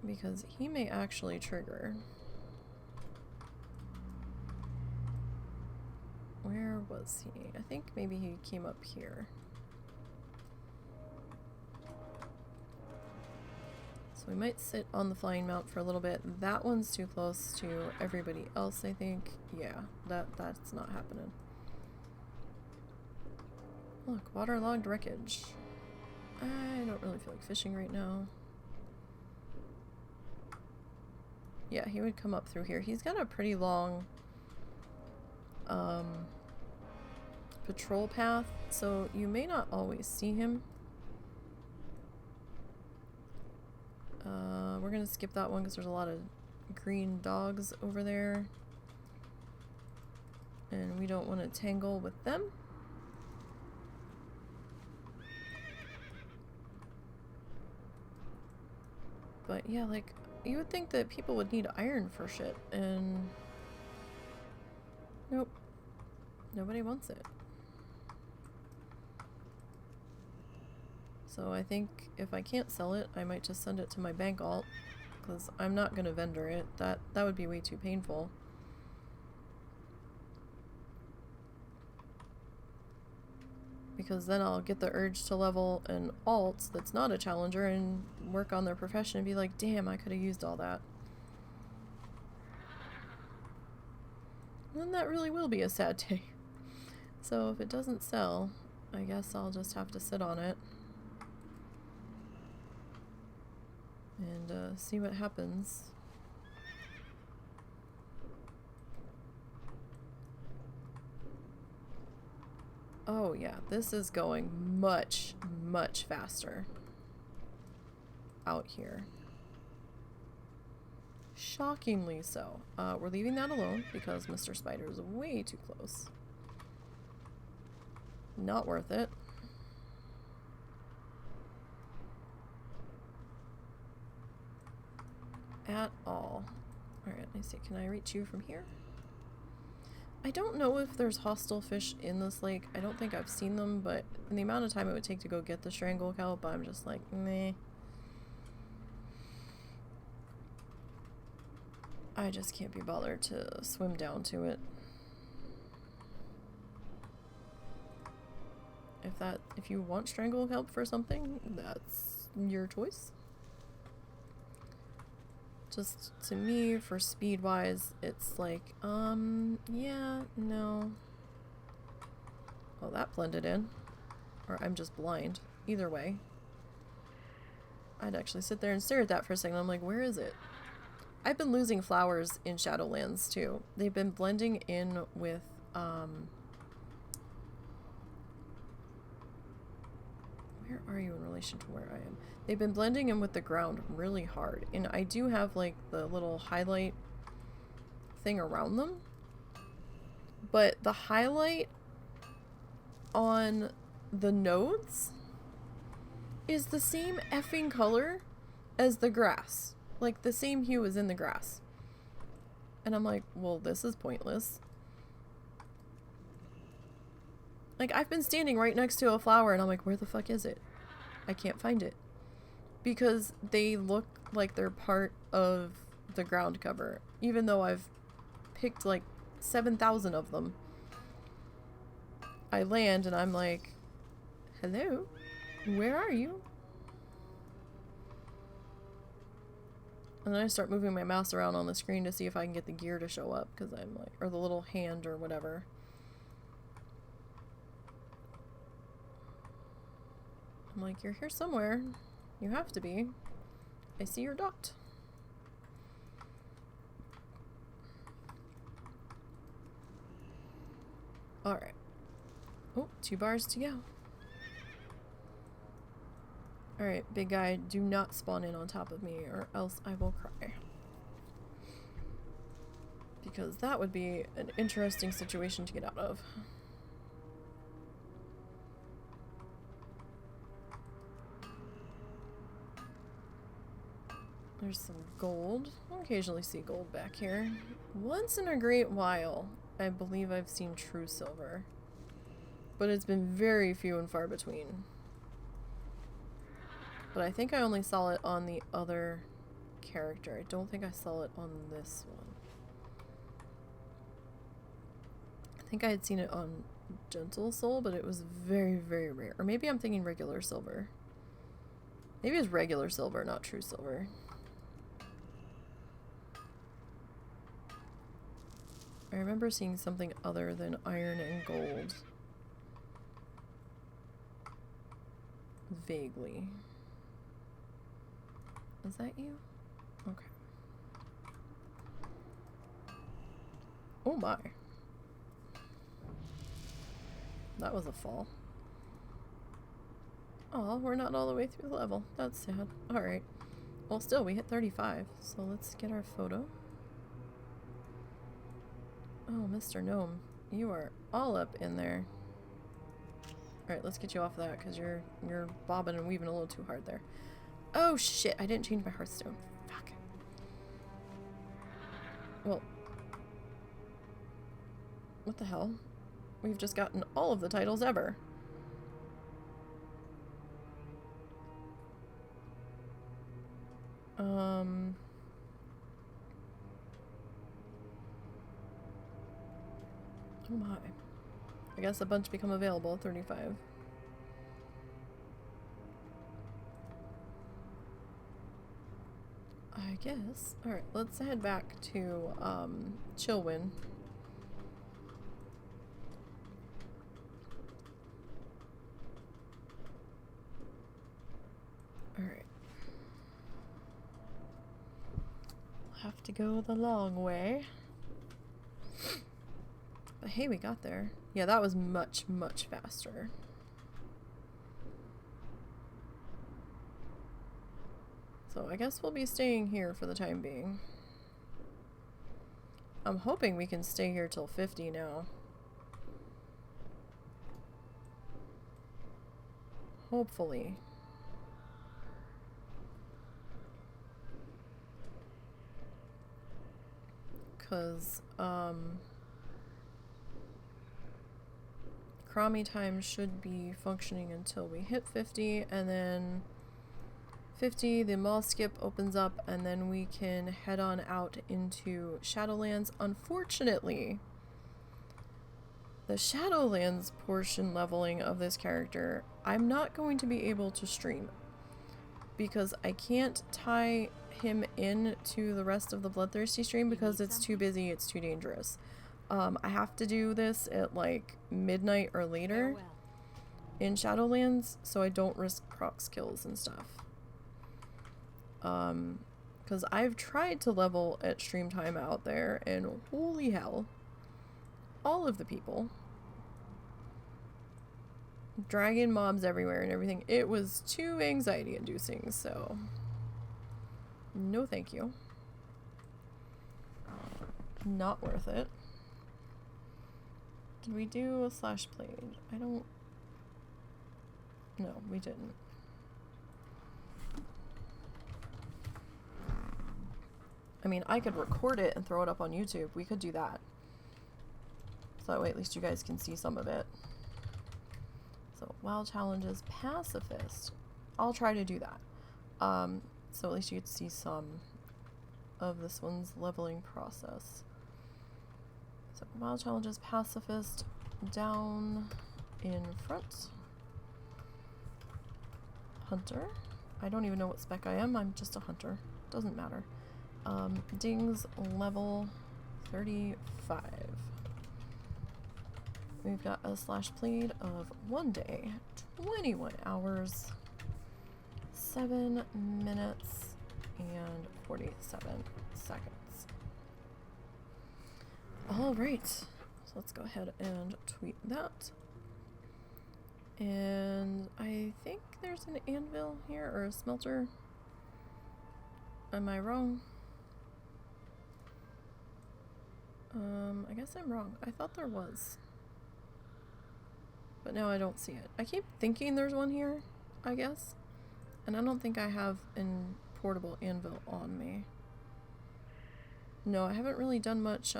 Because he may actually trigger. Where was he? I think maybe he came up here. So we might sit on the flying mount for a little bit. That one's too close to everybody else, I think. Yeah, that's not happening. Look, waterlogged wreckage. I don't really feel like fishing right now. Yeah, he would come up through here. He's got a pretty long patrol path, so you may not always see him. We're gonna skip that one because there's a lot of green dogs over there. And we don't want to tangle with them. But yeah, like, you would think that people would need iron for shit, and nope. Nobody wants it. So I think if I can't sell it, I might just send it to my bank alt, because I'm not going to vendor it. That would be way too painful. Because then I'll get the urge to level an alt that's not a challenger and work on their profession and be like, damn, I could have used all that. And then that really will be a sad day. So if it doesn't sell, I guess I'll just have to sit on it. And see what happens. Oh yeah, this is going much, much faster out here. Shockingly so. We're leaving that alone because Mr. Spider is way too close. Not worth it. At all. Alright, let me see. Can I reach you from here? I don't know if there's hostile fish in this lake. I don't think I've seen them, but in the amount of time it would take to go get the strangle kelp, I'm just like, meh. I just can't be bothered to swim down to it. If you want strangle kelp for something, that's your choice. Just, to me, for speed-wise, it's like, yeah, no. Oh, that blended in. Or I'm just blind. Either way. I'd actually sit there and stare at that for a second. I'm like, where is it? I've been losing flowers in Shadowlands, too. They've been blending in with, where are you in relation to where I am? They've been blending in with the ground really hard. And I do have, like, the little highlight thing around them. But the highlight on the nodes is the same effing color as the grass. Like, the same hue as in the grass. And I'm like, well, this is pointless. Like, I've been standing right next to a flower and I'm like, where the fuck is it? I can't find it. Because they look like they're part of the ground cover. Even though I've picked like 7,000 of them. I land and I'm like, hello? Where are you? And then I start moving my mouse around on the screen to see if I can get the gear to show up. Because I'm like, or the little hand or whatever. I'm like, you're here somewhere. You have to be. I see your dot. Alright. Oh, 2 bars to go. Alright, big guy, do not spawn in on top of me or else I will cry. Because that would be an interesting situation to get out of. There's some gold. I'll occasionally see gold back here. Once in a great while, I believe I've seen true silver. But it's been very few and far between. But I think I only saw it on the other character. I don't think I saw it on this one. I think I had seen it on Gentle Soul, but it was very, very rare. Or maybe I'm thinking regular silver. Maybe it's regular silver, not true silver. I remember seeing something other than iron and gold. Vaguely. Is that you? Okay. Oh my. That was a fall. Oh, we're not all the way through the level. That's sad. Alright. Well, still, we hit 35. So let's get our photo. Oh, Mr. Gnome. You are all up in there. Alright, let's get you off of that, because you're bobbing and weaving a little too hard there. Oh, shit. I didn't change my Hearthstone. Fuck. Well. What the hell? We've just gotten all of the titles ever. Oh my. I guess a bunch become available, 35. I guess. Alright, let's head back to, Chillwyn. Alright. We'll have to go the long way. But hey, we got there. Yeah, that was much, much faster. So I guess we'll be staying here for the time being. I'm hoping we can stay here till 50 now. Hopefully. Because, Crommy time should be functioning until we hit 50, and then 50, the mall skip opens up, and then we can head on out into Shadowlands. Unfortunately, the Shadowlands portion leveling of this character, I'm not going to be able to stream, because I can't tie him in to the rest of the Bloodthirsty stream because it's too busy, it's too dangerous. I have to do this at like midnight or later in Shadowlands, so I don't risk proc kills and stuff. Because I've tried to level at stream time out there, and holy hell, all of the people, dragon mobs everywhere and everything, it was too anxiety inducing, so no thank you. Not worth it. Did we do a slash played? I don't... No, we didn't. I mean, I could record it and throw it up on YouTube. We could do that. So that way at least you guys can see some of it. So, WoW challenges Pacifist. I'll try to do that. So at least you could see some of this one's leveling process. So, WoW challenges Pacifist down in front. Hunter. I don't even know what spec I am. I'm just a hunter. Doesn't matter. Dings level 35. We've got a slash plead of 1 day, 21 hours, 7 minutes, and 47 seconds. Alright, so let's go ahead and tweet that. And I think there's an anvil here, or a smelter. Am I wrong? I guess I'm wrong. I thought there was. But now I don't see it. I keep thinking there's one here, I guess. And I don't think I have a portable anvil on me. No, I haven't really done much,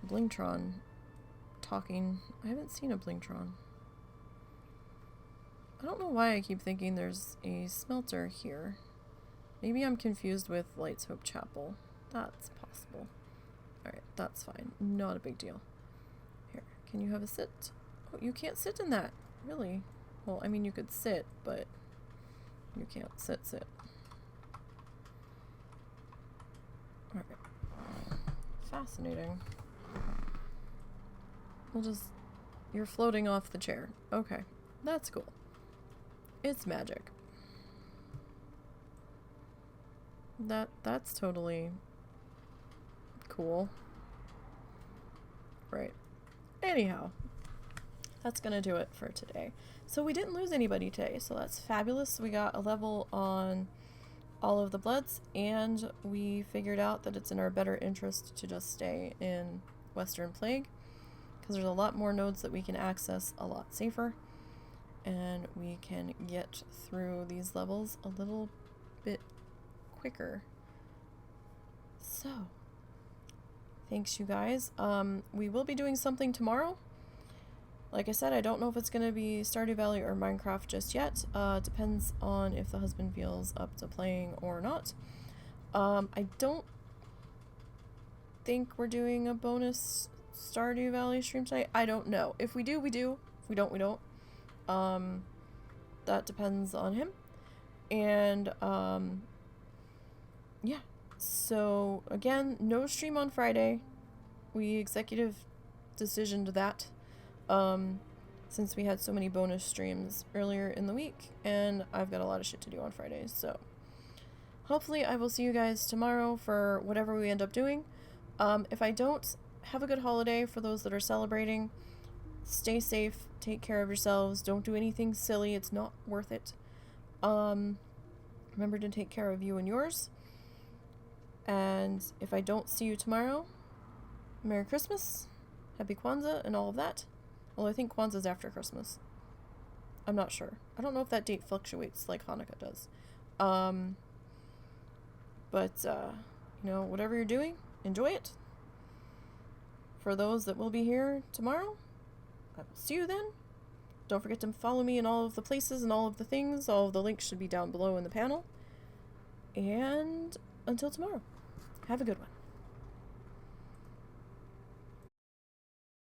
Blingtron talking. I haven't seen a Blingtron. I don't know why I keep thinking there's a smelter here. Maybe I'm confused with Light's Hope Chapel. That's possible. Alright, that's fine. Not a big deal. Here, can you have a sit? Oh, you can't sit in that. Really? Well, I mean, you could sit, but you can't sit. Alright. Fascinating. We'll just... You're floating off the chair. Okay. That's cool. It's magic. That's totally cool. Right. Anyhow, that's gonna do it for today. So we didn't lose anybody today, so that's fabulous. We got a level on all of the bloods, and we figured out that it's in our better interest to just stay in Western Plague, because there's a lot more nodes that we can access a lot safer, and we can get through these levels a little bit quicker. So, thanks you guys. We will be doing something tomorrow. Like I said, I don't know if it's going to be Stardew Valley or Minecraft just yet. Depends on if the husband feels up to playing or not. I don't think we're doing a bonus Stardew Valley stream tonight. I don't know. If we do, we do. If we don't, we don't. That depends on him. And, yeah. So, again, no stream on Friday. We executive decisioned that. Since we had so many bonus streams earlier in the week, and I've got a lot of shit to do on Fridays, so hopefully I will see you guys tomorrow for whatever we end up doing. If I don't, have a good holiday for those that are celebrating. Stay safe, take care of yourselves, don't do anything silly, it's not worth it. Remember to take care of you and yours. And if I don't see you tomorrow, Merry Christmas, Happy Kwanzaa, and all of that. Well, I think Kwanzaa's after Christmas. I'm not sure. I don't know if that date fluctuates like Hanukkah does. But, you know, whatever you're doing, enjoy it. For those that will be here tomorrow, I will see you then. Don't forget to follow me in all of the places and all of the things. All of the links should be down below in the panel. And until tomorrow, have a good one.